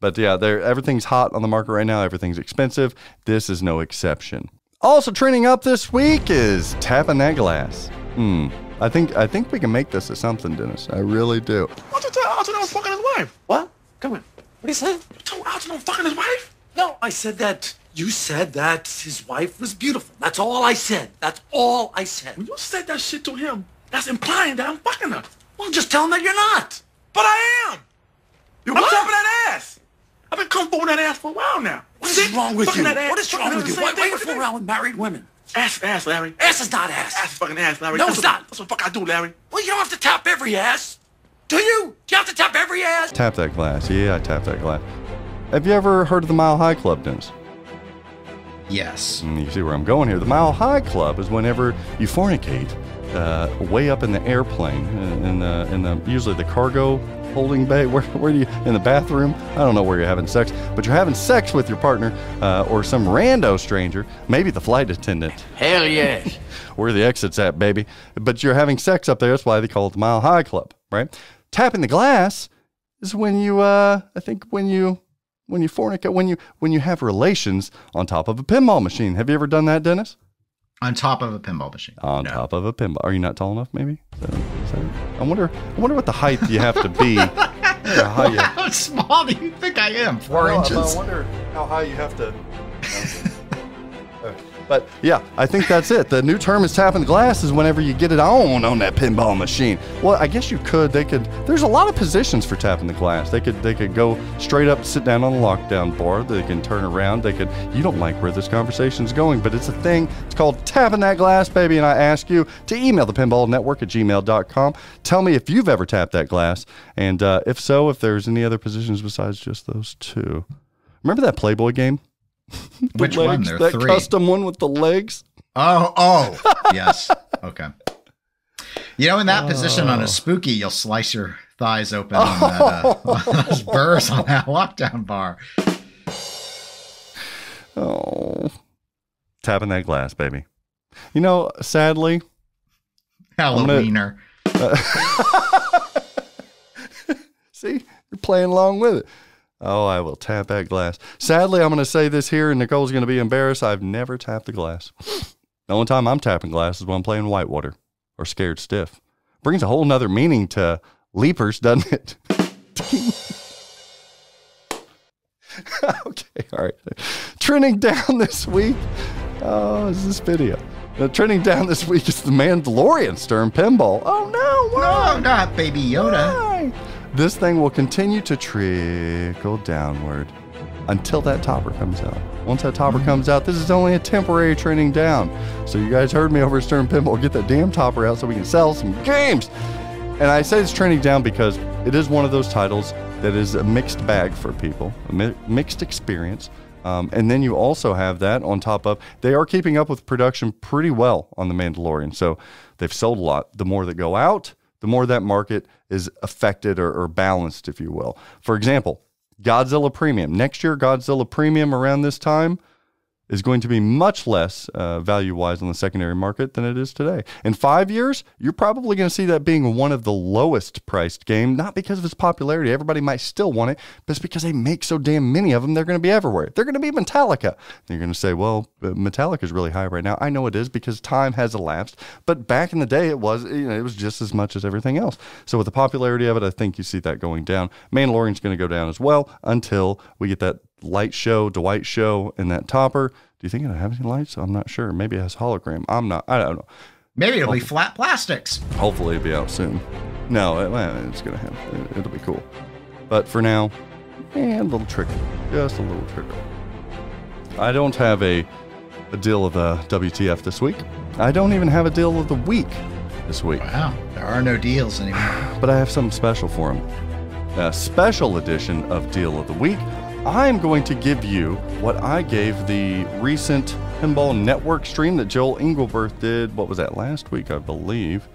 But yeah, everything's hot on the market right now. Everything's expensive. This is no exception. Also trending up this week is Tappin' That Glass. I think we can make this a something, Dennis. I really do. Why don't you tell Alton I was fucking his wife? What? Come on. What did he say? You told Alton I was fucking his wife? No, I said that. You said that his wife was beautiful. That's all I said. When you said that shit to him, that's implying that I'm fucking her. Well, just tell him that you're not. But I am. I'm tapping that ass. I've been comfortable with that ass for a while now. What is wrong with you? What is wrong with you? Why are you fooling around with married women? Ass, Larry. Ass is not ass. Ass is fucking ass, Larry. No, it's not. That's what the fuck I do, Larry. Well, you don't have to tap every ass. Do you? Do you have to tap every ass? Tap that glass. Yeah, I tap that glass. Have you ever heard of the Mile High Club, Dennis? Yes. You see where I'm going here. The Mile High Club is whenever you fornicate way up in the airplane, in the usually the cargo holding bay. Where do you, in the bathroom? I don't know where you're having sex, but you're having sex with your partner or some rando stranger, maybe the flight attendant. Hell yes. Where the exit's at, baby. But you're having sex up there. That's why they call it the Mile High Club, right? Tapping the glass is when you, I think when you fornicate, when you have relations on top of a pinball machine. Have you ever done that, Dennis? On top of a pinball machine. On top of a pinball. Are you not tall enough, maybe? I wonder what the height you have to be. How small do you think I am? 4 inches? I wonder how high you have to... But yeah, I think that's it. The new term is tapping the glass is whenever you get it on that pinball machine. Well, I guess you could. There's a lot of positions for tapping the glass. They could go straight up, sit down on the lockdown bar. They can turn around. You don't like where this conversation's going, but it's a thing. It's called tapping that glass, baby. And I ask you to email the pinballnetwork@gmail.com. Tell me if you've ever tapped that glass. And if so, if there's any other positions besides just those two. Remember that Playboy game? Which one? There that 3. Custom one with the legs? Oh, yes. Okay. You know, in that position on a spooky, you'll slice your thighs open on those burrs on that lockdown bar. Oh. Tapping that glass, baby. You know, sadly. Halloweener. See? You're playing along with it. Oh, I will tap that glass. Sadly, I'm going to say this here, and Nicole's going to be embarrassed. I've never tapped the glass. The only time I'm tapping glass is when I'm playing Whitewater or Scared Stiff. Brings a whole nother meaning to leapers, doesn't it? Okay, all right. Trending down this week. Oh, is this video? Trending down this week is the Mandalorian Stern Pinball. Oh, no. Why? No, not Baby Yoda. Why? This thing will continue to trickle downward until that topper comes out. Once that topper comes out, this is only a temporary trending down. So you guys heard me over at Stern Pinball. Get that damn topper out so we can sell some games. And I say it's trending down because it is one of those titles that is a mixed bag for people, a mixed experience. And then you also have that on top of, they are keeping up with production pretty well on The Mandalorian. So they've sold a lot. The more that go out, the more that market is affected or balanced, if you will. For example, Godzilla Premium. Next year, Godzilla Premium around this time is going to be much less value-wise on the secondary market than it is today. In 5 years, you're probably going to see that being one of the lowest priced game, not because of its popularity. Everybody might still want it, but it's because they make so damn many of them, they're going to be everywhere. They're going to be Metallica. You're going to say, well, Metallica is really high right now. I know it is because time has elapsed, but back in the day, it was just as much as everything else. So with the popularity of it, I think you see that going down. Mandalorian's going to go down as well until we get that light show, Dwight show, and that topper. Do you think it'll have any lights? I'm not sure. Maybe it has hologram. I don't know. Maybe it'll be flat plastics. Hopefully it'll be out soon. No, it's going to have, it'll be cool. But for now, a little tricky. Just a little tricky. I don't have a deal of the WTF this week. I don't even have a deal of the week this week. Wow, there are no deals anymore. But I have something special for him. A special edition of Deal of the Week. I'm going to give you what I gave the recent Pinball Network stream that Joel Engelberth did. What was that, last week, I believe?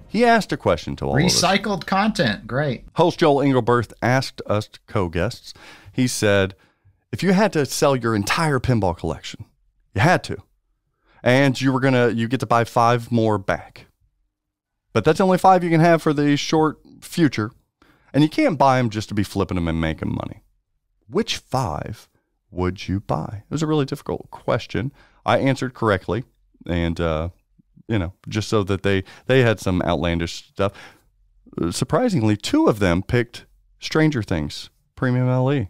He asked a question to all of us. Recycled content, great. Host Joel Engelberth asked us co-guests. He said, if you had to sell your entire pinball collection, you had to, and you get to buy 5 more back. But that's only 5 you can have for the short future, and you can't buy them just to be flipping them and making money. Which 5 would you buy? It was a really difficult question. I answered correctly, and just so that they had some outlandish stuff. Surprisingly, 2 of them picked Stranger Things Premium LE.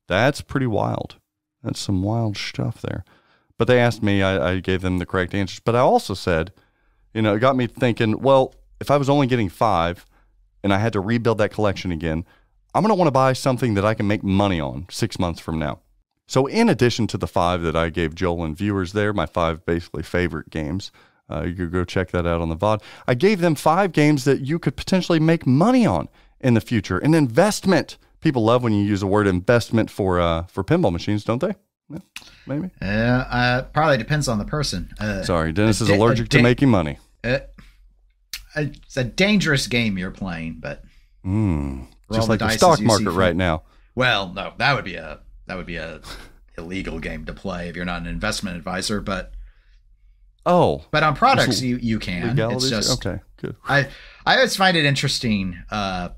That's pretty wild. That's some wild stuff there. But they asked me, I gave them the correct answers. But I also said, it got me thinking, well, if I was only getting 5 and I had to rebuild that collection again, I'm going to want to buy something that I can make money on 6 months from now. So in addition to the 5 that I gave Joel and viewers there, my 5 basically favorite games, you could go check that out on the VOD. I gave them 5 games that you could potentially make money on in the future. An investment. People love when you use the word investment for pinball machines, don't they? Yeah, maybe. Probably depends on the person. Sorry, Dennis is allergic to making money. It's a dangerous game you're playing, but just like the stock market right now. Well, no, that would be a illegal game to play if you're not an investment advisor. But but on products you can. It's just okay, good. I always find it interesting, and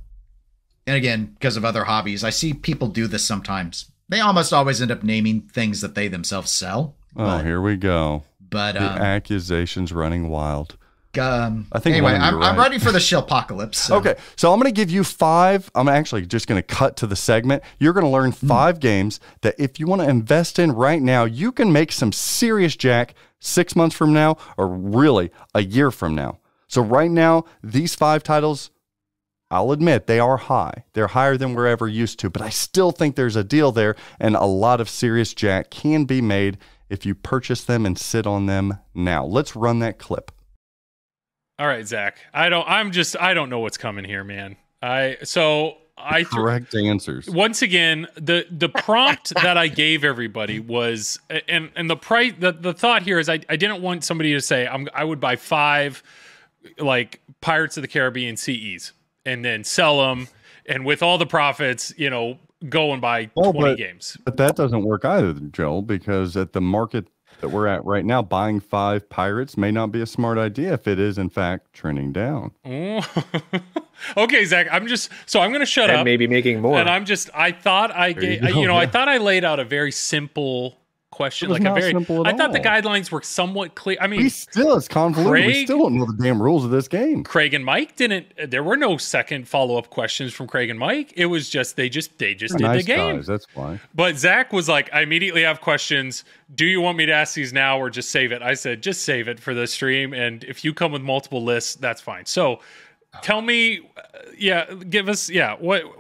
again because of other hobbies, I see people do this sometimes. They almost always end up naming things that they themselves sell. Here we go. But the accusations running wild. I think anyway, I'm ready for the shellpocalypse. So. Okay, so I'm going to give you 5. I'm actually just going to cut to the segment. You're going to learn 5 games that if you want to invest in right now, you can make some serious jack 6 months from now, or really a year from now. So right now, these 5 titles, I'll admit they are high. They're higher than we're ever used to, but I still think there's a deal there, and a lot of serious jack can be made if you purchase them and sit on them now. Let's run that clip. All right, Zach. I don't know what's coming here, man. Correct answers. Once again, the prompt that I gave everybody was, and the price. The thought here is, I didn't want somebody to say I would buy 5 like Pirates of the Caribbean CEs and then sell them, and with all the profits, go and buy 20 games. But that doesn't work either, Joel, because at the market that we're at right now, buying 5 Pirates may not be a smart idea if it is in fact trending down. Okay, Zach, I'm going to shut up. Maybe making more. And I thought I laid out a very simple question. I thought the guidelines were somewhat clear. I mean, it's convoluted. We still don't know the damn rules of this game. Craig and Mike there were no second follow-up questions from Craig and Mike. It was just, they just did the game. Guys, that's why. But Zach was like, I immediately have questions. Do you want me to ask these now or just save it? I said, just save it for the stream. And if you come with multiple lists, that's fine. So tell me, give us,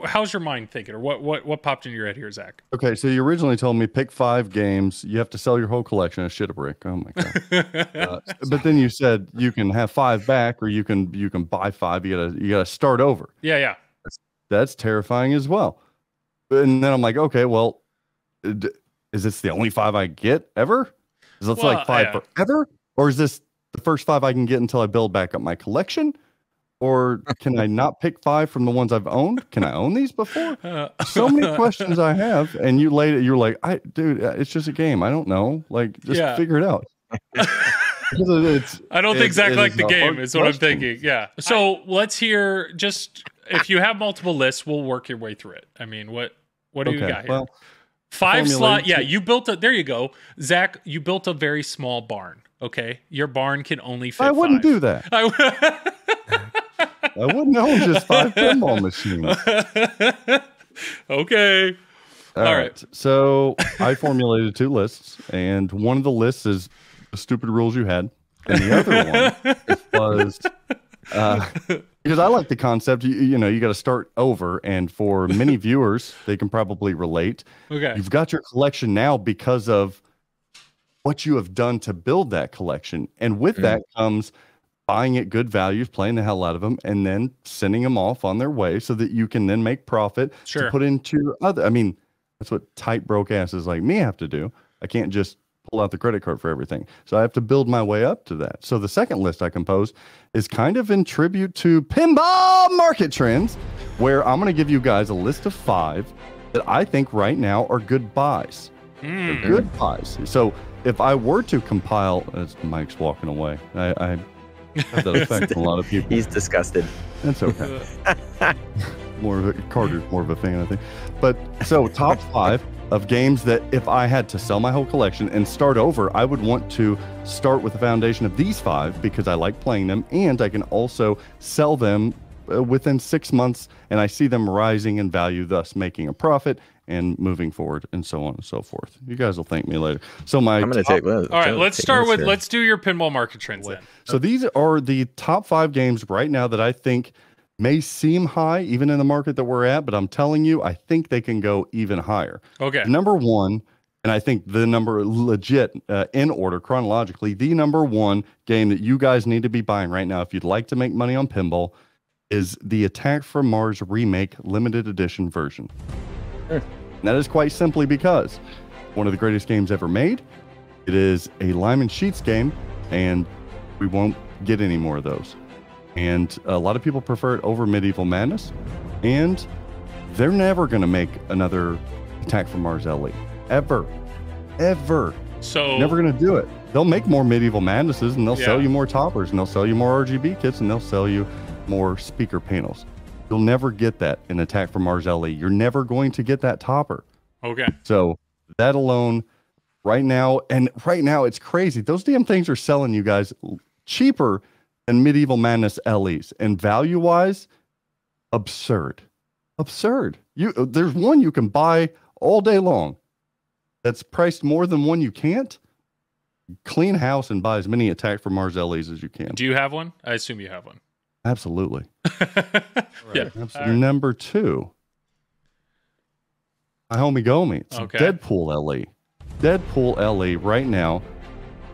how's your mind thinking, or what popped in your head here, Zach? Okay, so you originally told me pick 5 games. You have to sell your whole collection of shit a brick. Oh my god! But then you said you can have 5 back, or you can buy 5. You gotta start over. Yeah. That's terrifying as well. And then I'm like, okay, well, is this the only 5 I get ever? Is this like 5 forever, or is this the first 5 I can get until I build back up my collection? Or can I not pick 5 from the ones I've owned? Can I own these before? So many questions I have, and you're like, dude, it's just a game. I don't know. Like, just figure it out. I don't think Zach liked the game, is what I'm thinking. Yeah. So let's hear, just if you have multiple lists, we'll work your way through it. I mean, what do you got here? Well, 5 slot. Yeah, you built there you go. Zach, you built a very small barn. Okay. Your barn can only fit 5. I wouldn't do that. I wouldn't own just 5 pinball machines. Okay. All right. So I formulated 2 lists, and one of the lists is the stupid rules you had, and the other one was because I like the concept. You got to start over, and for many viewers, they can probably relate. Okay. You've got your collection now because of what you have done to build that collection, and with that comes buying at good values, playing the hell out of them, and then sending them off on their way so that you can then make profit to put into your other. I mean, that's what tight broke asses like me have to do. I can't just pull out the credit card for everything. So I have to build my way up to that. So the second list I composed is kind of in tribute to pinball market trends, where I'm going to give you guys a list of 5 that I think right now are good buys. They're good buys. So if I were to compile, as Mike's walking away, I have that effect on a lot of people. He's disgusted. That's okay. Carter's more of a fan, I think. But so top 5 of games that if I had to sell my whole collection and start over, I would want to start with the foundation of these 5 because I like playing them, and I can also sell them within 6 months, and I see them rising in value, thus making a profit and moving forward, and so on and so forth. You guys will thank me later. So I'm going to take. All right, let's start with. Let's do your pinball market trends then. So these are the top 5 games right now that I think may seem high, even in the market that we're at. But I'm telling you, I think they can go even higher. Okay. Number 1, and I think the number legit in order chronologically, the number 1 game that you guys need to be buying right now, if you'd like to make money on pinball, is the Attack from Mars remake limited edition version. And that is quite simply because one of the greatest games ever made. It is a Lyman Sheets game, and we won't get any more of those. And a lot of people prefer it over Medieval Madness, and they're never going to make another Attack from Mars LE. Ever. So never going to do it. They'll make more Medieval Madnesses, and they'll sell you more toppers, and they'll sell you more RGB kits, and they'll sell you more speaker panels. You'll never get that in Attack from Mars LE. You're never going to get that topper. Okay. So that alone, right now it's crazy. Those damn things are selling you guys cheaper than Medieval Madness LEs, and value-wise, absurd. There's one you can buy all day long that's priced more than one you can't. Clean house and buy as many Attack from Mars LEs as you can. Do you have one? I assume you have one. Absolutely. Yeah. Absolutely. Right. Number 2. My homie Gomie. It's Deadpool LE. Deadpool LE right now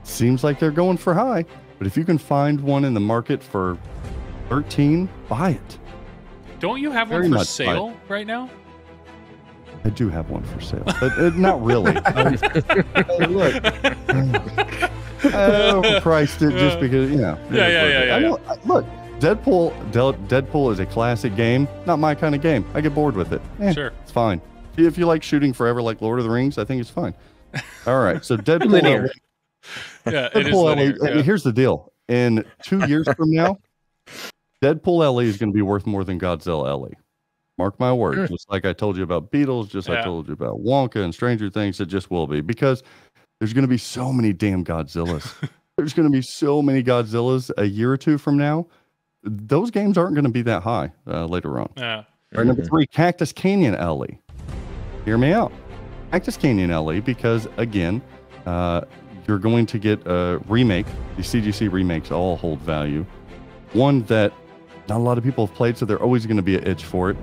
seems like they're going for high, but if you can find one in the market for 13, buy it. Don't you have one for sale right now? I do have one for sale, but not really. Look, I overpriced it just because, Yeah. Look, Deadpool is a classic game. Not my kind of game. I get bored with it. Sure. It's fine. If you like shooting forever like Lord of the Rings, I think it's fine. All right. So Deadpool. Linear. Yeah, it is linear. And here's the deal. In 2 years from now, Deadpool LE is going to be worth more than Godzilla LE. Mark my words. Just like I told you about Beatles, just like I told you about Wonka and Stranger Things, it just will be. Because there's going to be so many damn Godzillas. There's going to be so many Godzillas a year or 2 from now. Those games aren't going to be that high later on. Yeah. All right, number 3, Cactus Canyon LE. Hear me out. Cactus Canyon LE, because again, you're going to get a remake. The CGC remakes all hold value. One that Not a lot of people have played, so they're always going to be an itch for it.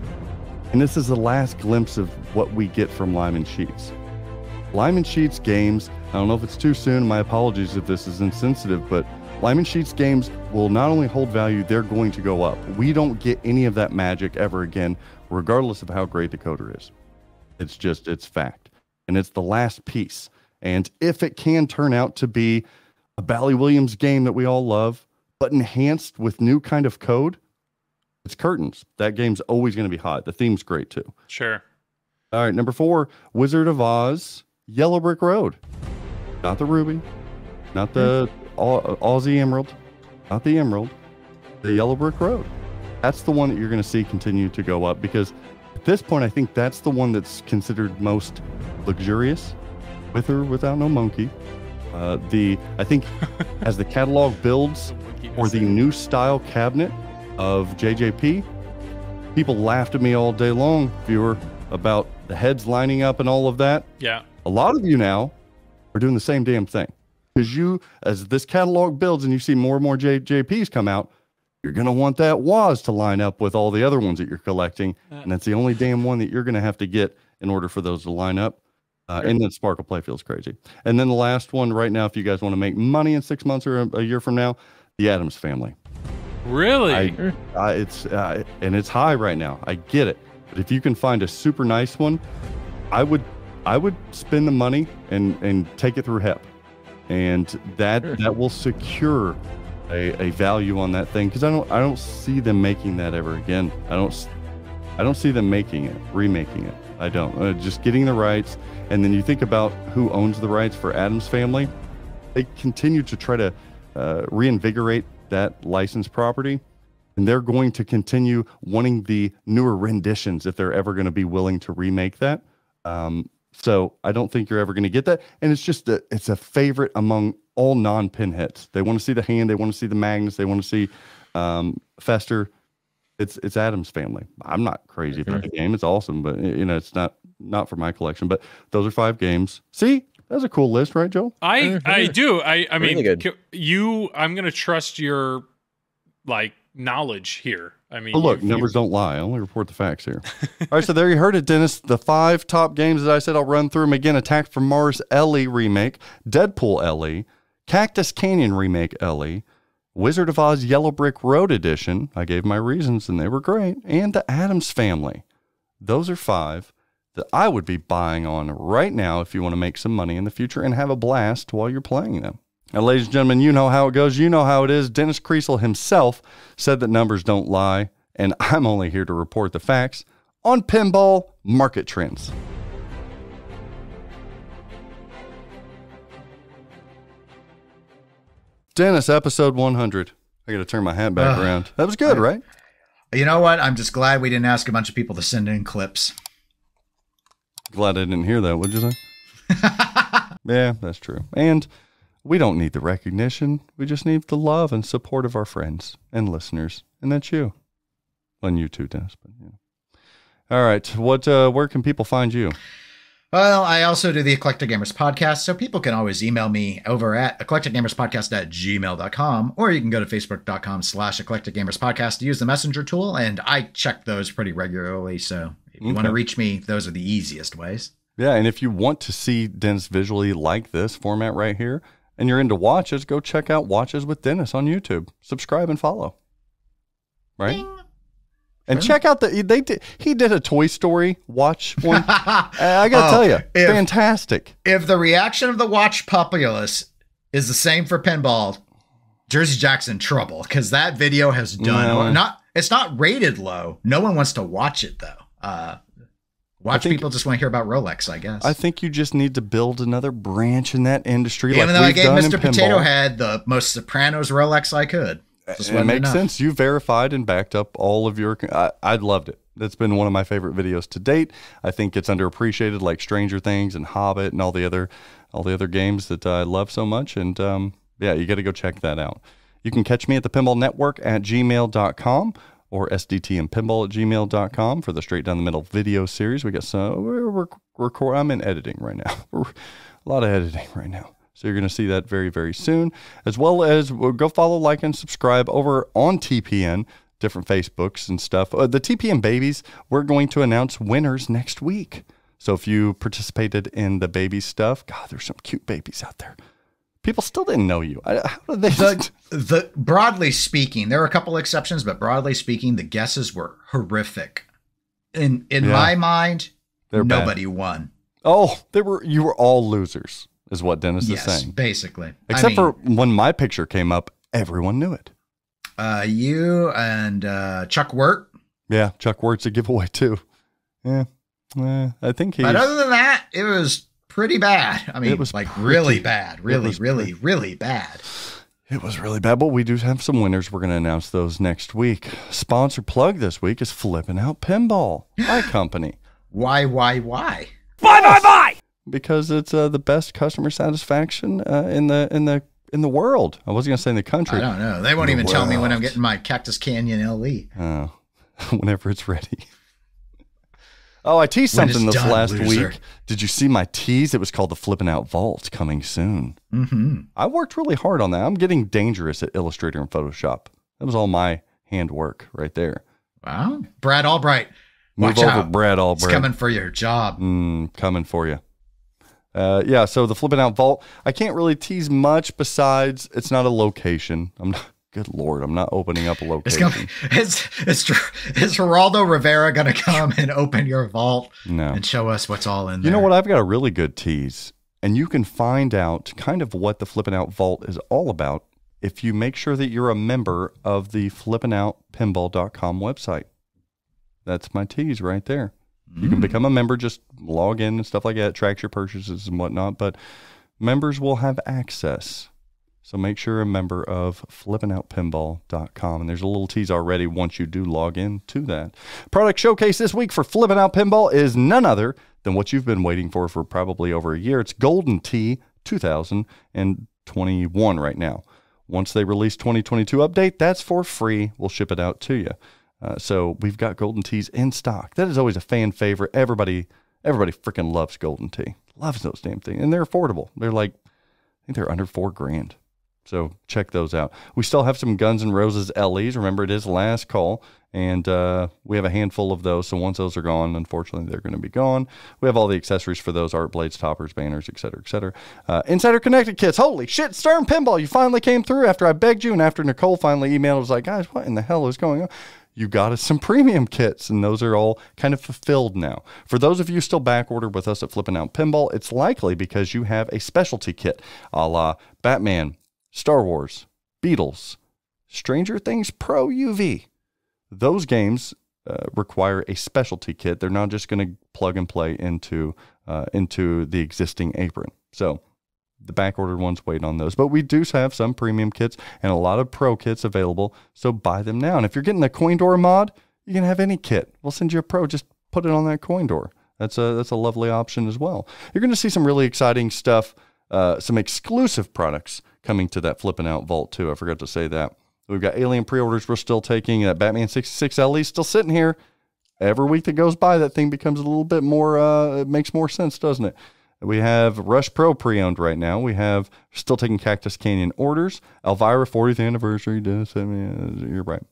And this is the last glimpse of what we get from Lyman Sheets. Lyman Sheets games, I don't know if it's too soon, my apologies if this is insensitive, but Lyman Sheets games will not only hold value, they're going to go up. We don't get any of that magic ever again, regardless of how great the coder is. It's fact. And it's the last piece. And if it can turn out to be a Bally Williams game that we all love, but enhanced with new kind of code, it's curtains. That game's always going to be hot. The theme's great too. Sure. All right, number 4, Wizard of Oz, Yellow Brick Road. Not the Ruby, not the Aussie Emerald, not the Emerald, the Yellow Brick Road. That's the one that you're going to see continue to go up, because at this point, I think that's the one that's considered most luxurious, with or without no monkey. I think as the catalog builds for the new style cabinet of JJP, people laughed at me all day long, viewer, about the heads lining up and all of that. Yeah. A lot of you now are doing the same damn thing, because as this catalog builds and you see more and more JJPs come out, you're going to want that Waz to line up with all the other ones that you're collecting. And that's the only damn one that you're going to have to get in order for those to line up. And then Sparkle Play feels crazy. And then the last one right now, if you guys want to make money in 6 months or a year from now, the Addams Family. Really? It's high right now. I get it. But if you can find a super nice one, I would spend the money and take it through HEP. And that will secure a value on that thing, because I don't see them making that ever again. I don't see them remaking it. I don't. Just getting the rights. And then you think about who owns the rights for Addams Family. They continue to try to reinvigorate that licensed property, and they're going to continue wanting the newer renditions if they're ever going to be willing to remake that. So I don't think you're ever going to get that. And it's just it's a favorite among all non-pinheads. They want to see the hand. They want to see the Magnus. They want to see Fester. It's Addams Family. I'm not crazy about the game. It's awesome, but it's not for my collection. But those are 5 games. See, that's a cool list, right, Joel? I do. I mean, good. I'm going to trust your knowledge here. I mean, look, numbers don't lie. I only report the facts here. All right, so there you heard it, Dennis. The 5 top games that I said, I'll run through them again. Attack from Mars LE remake, Deadpool LE, Cactus Canyon remake LE, Wizard of Oz Yellow Brick Road edition. I gave my reasons and they were great. And the Addams Family. Those are 5 that I would be buying on right now if you want to make some money in the future and have a blast while you're playing them. Now, ladies and gentlemen, you know how it goes. You know how it is. Dennis Kriesel himself said that numbers don't lie, and I'm only here to report the facts on pinball market trends. Dennis, episode 100. I got to turn my hat back around. That was good, right? You know what? I'm just glad we didn't ask a bunch of people to send in clips. Glad I didn't hear that. What'd you say? Yeah, that's true. And we don't need the recognition. We just need the love and support of our friends and listeners. And that's you. Well, and you too, Dennis. But, All right. Where can people find you? Well, I also do the Eclectic Gamers podcast, so people can always email me over at eclecticgamerspodcast@gmail.com, or you can go to facebook.com/eclecticgamerspodcast to use the messenger tool, and I check those pretty regularly, so if you want to reach me, those are the easiest ways. Yeah, and if you want to see Dennis visually like this format right here, and you're into watches, go check out Watches with Dennis on YouTube. Subscribe and follow. Right? Ding. And check out he did a Toy Story watch one. I got to tell you, fantastic. If the reaction of the watch populace is the same for pinball, Jersey Jack's in trouble, because that video has done it's not rated low. No one wants to watch it though. People just want to hear about Rolex, I guess. I think you just need to build another branch in that industry. Even though I gave Mr. Potato Head the most Sopranos Rolex I could. It makes sense. You verified and backed up all of your... I loved it. That's been one of my favorite videos to date. I think it's underappreciated, like Stranger Things and Hobbit and all the other games that I love so much. And yeah, you got to go check that out. You can catch me at the Pinball Network at gmail.com or sdtandpinball@gmail.com for the straight down the middle video series. We got I'm in editing right now. A lot of editing right now. So you're going to see that very, very soon, as well as go follow, like, and subscribe over on TPN, different Facebooks and stuff. The TPM babies, we're going to announce winners next week. So if you participated in the baby stuff, God, there's some cute babies out there. People still didn't know you. How did they? Broadly speaking, there were a couple exceptions, but broadly speaking, the guesses were horrific. In my mind, nobody won. Oh, you were all losers, is what Dennis is saying. Basically. Except for when my picture came up, everyone knew it. You and Chuck Wirt. Yeah, Chuck Wirt's a giveaway too. Yeah. I think he's... But other than that, it was pretty bad. I mean, it was like really bad. Really bad. It was really bad, but we do have some winners. We're going to announce those next week. Sponsor plug this week is Flippin' Out Pinball, my company. Why? Bye! Because it's the best customer satisfaction in the world. I wasn't going to say in the country. I don't know. They won't even tell me when I'm getting my Cactus Canyon LE. Oh, whenever it's ready. Oh, I teased something this last week. Did you see my tease? It was called the Flippin' Out Vault, coming soon. Mm-hmm. I worked really hard on that. I'm getting dangerous at Illustrator and Photoshop. That was all my handwork right there. Wow. Brad Albright. Move over, Brad Albright. It's coming for your job. Coming for you. Yeah, so the Flippin' Out Vault, I can't really tease much besides it's not a location. Good Lord, I'm not opening up a location. Is Geraldo Rivera going to come and open your vault and show us what's all in there? You know what? I've got a really good tease, and you can find out kind of what the Flippin' Out Vault is all about if you make sure that you're a member of the flippinoutpinball.com website. That's my tease right there. You can become a member, just log in and stuff like that, tracks your purchases and whatnot, but members will have access. So make sure you're a member of flippinoutpinball.com. And there's a little tease already once you do log in to that. Product showcase this week for Flippin' Out Pinball is none other than what you've been waiting for probably over a year. It's Golden Tee 2021 right now. Once they release 2022 update, that's for free. We'll ship it out to you. So we've got Golden Tees in stock. That is always a fan favorite. Everybody freaking loves Golden Tee. Loves those damn things. And they're affordable. They're like, I think they're under $4,000. So check those out. We still have some Guns N' Roses LEs. Remember, it is last call, and we have a handful of those. So once those are gone, unfortunately, they're going to be gone. We have all the accessories for those: art blades, toppers, banners, etc., etc. Insider Connected kits. Holy shit, Stern Pinball! You finally came through after I begged you, and after Nicole finally emailed. I was like, guys, what in the hell is going on? You got us some premium kits, and those are all kind of fulfilled now. For those of you still back ordered with us at Flippin' Out Pinball, it's likely because you have a specialty kit, a la Batman, Star Wars, Beatles, Stranger Things Pro UV. Those games require a specialty kit. They're not just going to plug and play into the existing apron. So the back-ordered ones wait on those. But we do have some premium kits and a lot of pro kits available, so buy them now. And if you're getting the coin door mod, you can have any kit. We'll send you a pro. Just put it on that coin door. That's a lovely option as well. You're going to see some really exciting stuff, some exclusive products coming to that Flippin' Out Vault too. I forgot to say that. We've got Alien pre-orders we're still taking. That Batman 66 LE still sitting here. Every week that goes by, that thing becomes a little bit more, it makes more sense, doesn't it? We have Rush Pro pre-owned right now. We have still taking Cactus Canyon orders. Elvira 40th anniversary. You're right.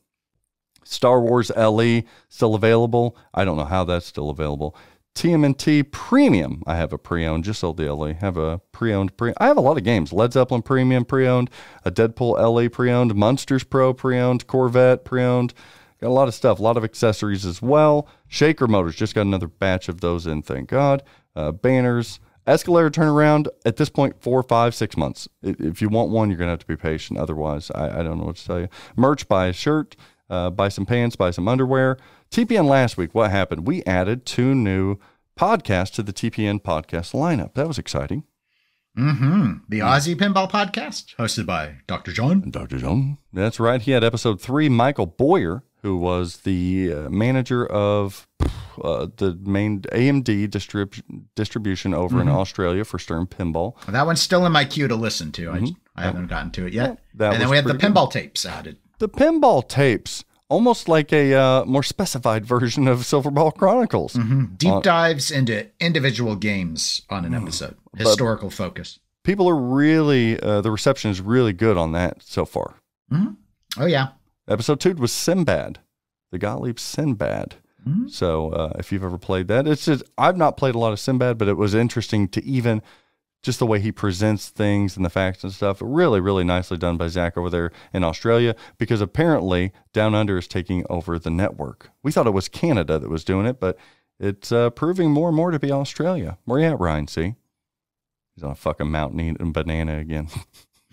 Star Wars LE still available. I don't know how that's still available. TMNT Premium. I have a pre-owned. Just sold the LE. Have a pre-owned. I have a lot of games. Led Zeppelin Premium pre-owned. A Deadpool LE pre-owned. Munsters Pro pre-owned. Corvette pre-owned. Got a lot of stuff. A lot of accessories as well. Shaker Motors. Just got another batch of those in, thank God. Banners. Escalator turnaround. At this point, 4, 5, 6 months. If you want one, you're going to have to be patient. Otherwise, I don't know what to tell you. Merch. Buy a shirt. Buy some pants. Buy some underwear. TPN last week, what happened? We added 2 new podcasts to the TPN podcast lineup. That was exciting. Mm-hmm. The Aussie Pinball Podcast, hosted by Dr. John. Dr. John. That's right. He had episode 3, Michael Boyer, who was the manager of the main AMD distribution over in Australia for Stern Pinball. That one's still in my queue to listen to. I haven't gotten to it yet. And then we have the pinball tapes added. The pinball tapes. Almost like a more specified version of Silverball Chronicles. Mm-hmm. Deep dives into individual games on an episode. Historical focus. People are really, the reception is really good on that so far. Mm-hmm. Oh, yeah. Episode 2 was Sinbad, the Gottlieb Sinbad. Mm-hmm. So if you've ever played that, it's just, I've not played a lot of Sinbad, but it was interesting to even just the way he presents things and the facts and stuff. Really, really nicely done by Zach over there in Australia, because apparently Down Under is taking over the network. We thought it was Canada that was doing it, but it's proving more and more to be Australia. Where you at, Ryan? See? He's on a fucking mountain eating banana again.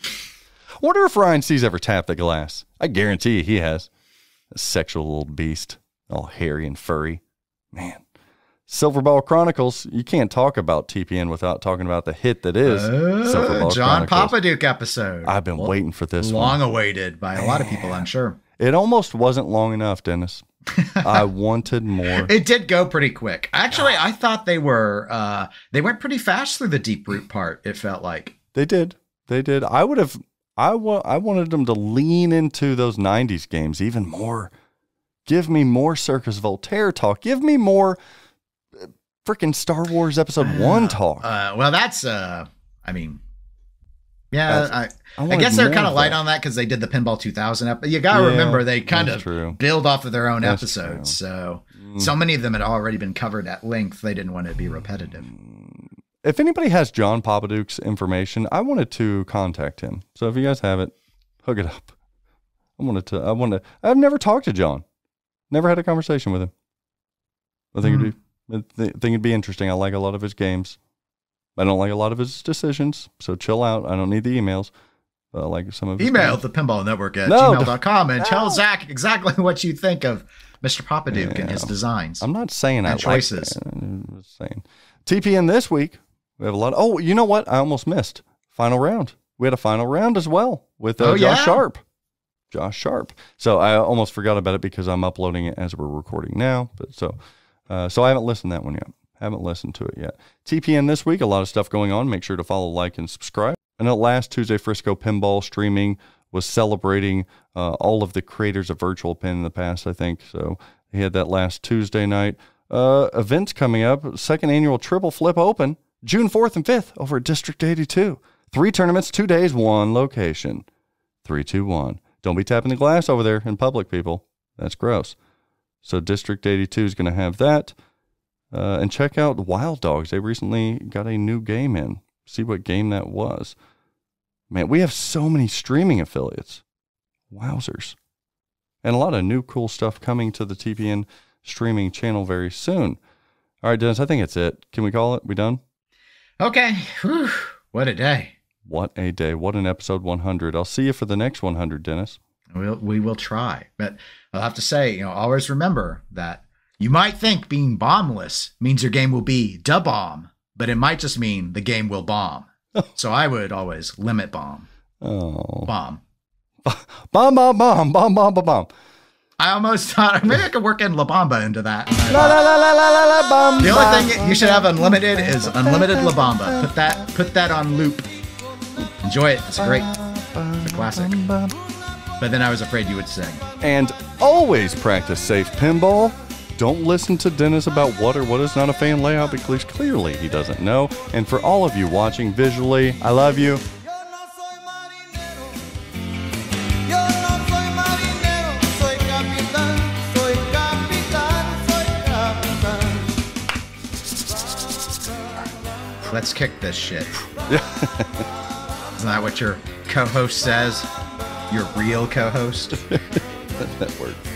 I wonder if Ryan C's ever tapped the glass. I guarantee you he has. A sexual little beast. All hairy and furry. Man. Silverball Chronicles. You can't talk about TPN without talking about the hit that is Silverball John Chronicles. Papaduke episode. I've been waiting for this long one. awaited by a lot of people, I'm sure. It almost wasn't long enough, Dennis. I wanted more. It did go pretty quick. Actually, I thought they went pretty fast through the deep root part, it felt like. They did. I wanted them to lean into those 90s games even more. Give me more Circus Voltaire talk. Give me more freaking Star Wars Episode 1 talk. Well, that's, I guess they're kind of light on that because they did the Pinball 2000 You got to remember, they kind of build off of their own episodes. So many of them had already been covered at length. They didn't want it to be repetitive. If anybody has John Papaduke's information, I wanted to contact him. So if you guys have it, hook it up. I've never talked to John. Never had a conversation with him. I think it'd be interesting. I like a lot of his games. I don't like a lot of his decisions, so chill out. I don't need the emails. But I like some of his Email the Pinball Network at gmail.com and tell Zach exactly what you think of Mr. Papaduke and his designs. I'm not saying I choices. Like that. I'm just saying. TPN this week, we have a lot. Oh, you know what? I almost missed. Final round. We had a final round as well with Josh Sharp. Josh Sharp. So I almost forgot about it because I'm uploading it as we're recording now. But so I haven't listened to that one yet. Haven't listened to it yet. TPN this week, a lot of stuff going on. Make sure to follow, like, and subscribe. I know last Tuesday, Frisco Pinball Streaming was celebrating all of the creators of Virtual Pin in the past, I think. So he had that last Tuesday night. Events coming up. Second annual Triple Flip Open, June 4th and 5th over at District 82. 3 tournaments, 2 days, 1 location. 3, 2, 1. Don't be tapping the glass over there in public, people. That's gross. So District 82 is going to have that. And check out Wild Dogs. They recently got a new game in. See what game that was. Man, we have so many streaming affiliates. Wowzers. And a lot of new cool stuff coming to the TPN streaming channel very soon. All right, Dennis, I think that's it. Can we call it? We done? Okay. Whew. What a day. What a day. What an episode 100. I'll see you for the next 100, Dennis. We will try. But I'll have to say, always remember that you might think being bomb-less means your game will be da bomb, but it might just mean the game will bomb. So I would always limit bomb. Oh. Bomb. Bomb, bomb, bomb, bomb, bomb, bomb, bomb. I almost thought maybe I could work in La Bamba into that. La la la la la la la bomb. The only thing you should have unlimited is unlimited La Bamba. Put that on loop. Enjoy it. It's great. It's a classic. But then I was afraid you would sing. And always practice safe pinball. Don't listen to Dennis about what or what is not a fan layout, because clearly he doesn't know. And for all of you watching visually, I love you. Let's kick this shit. Isn't that what your co-host says? Your real co-host? That works.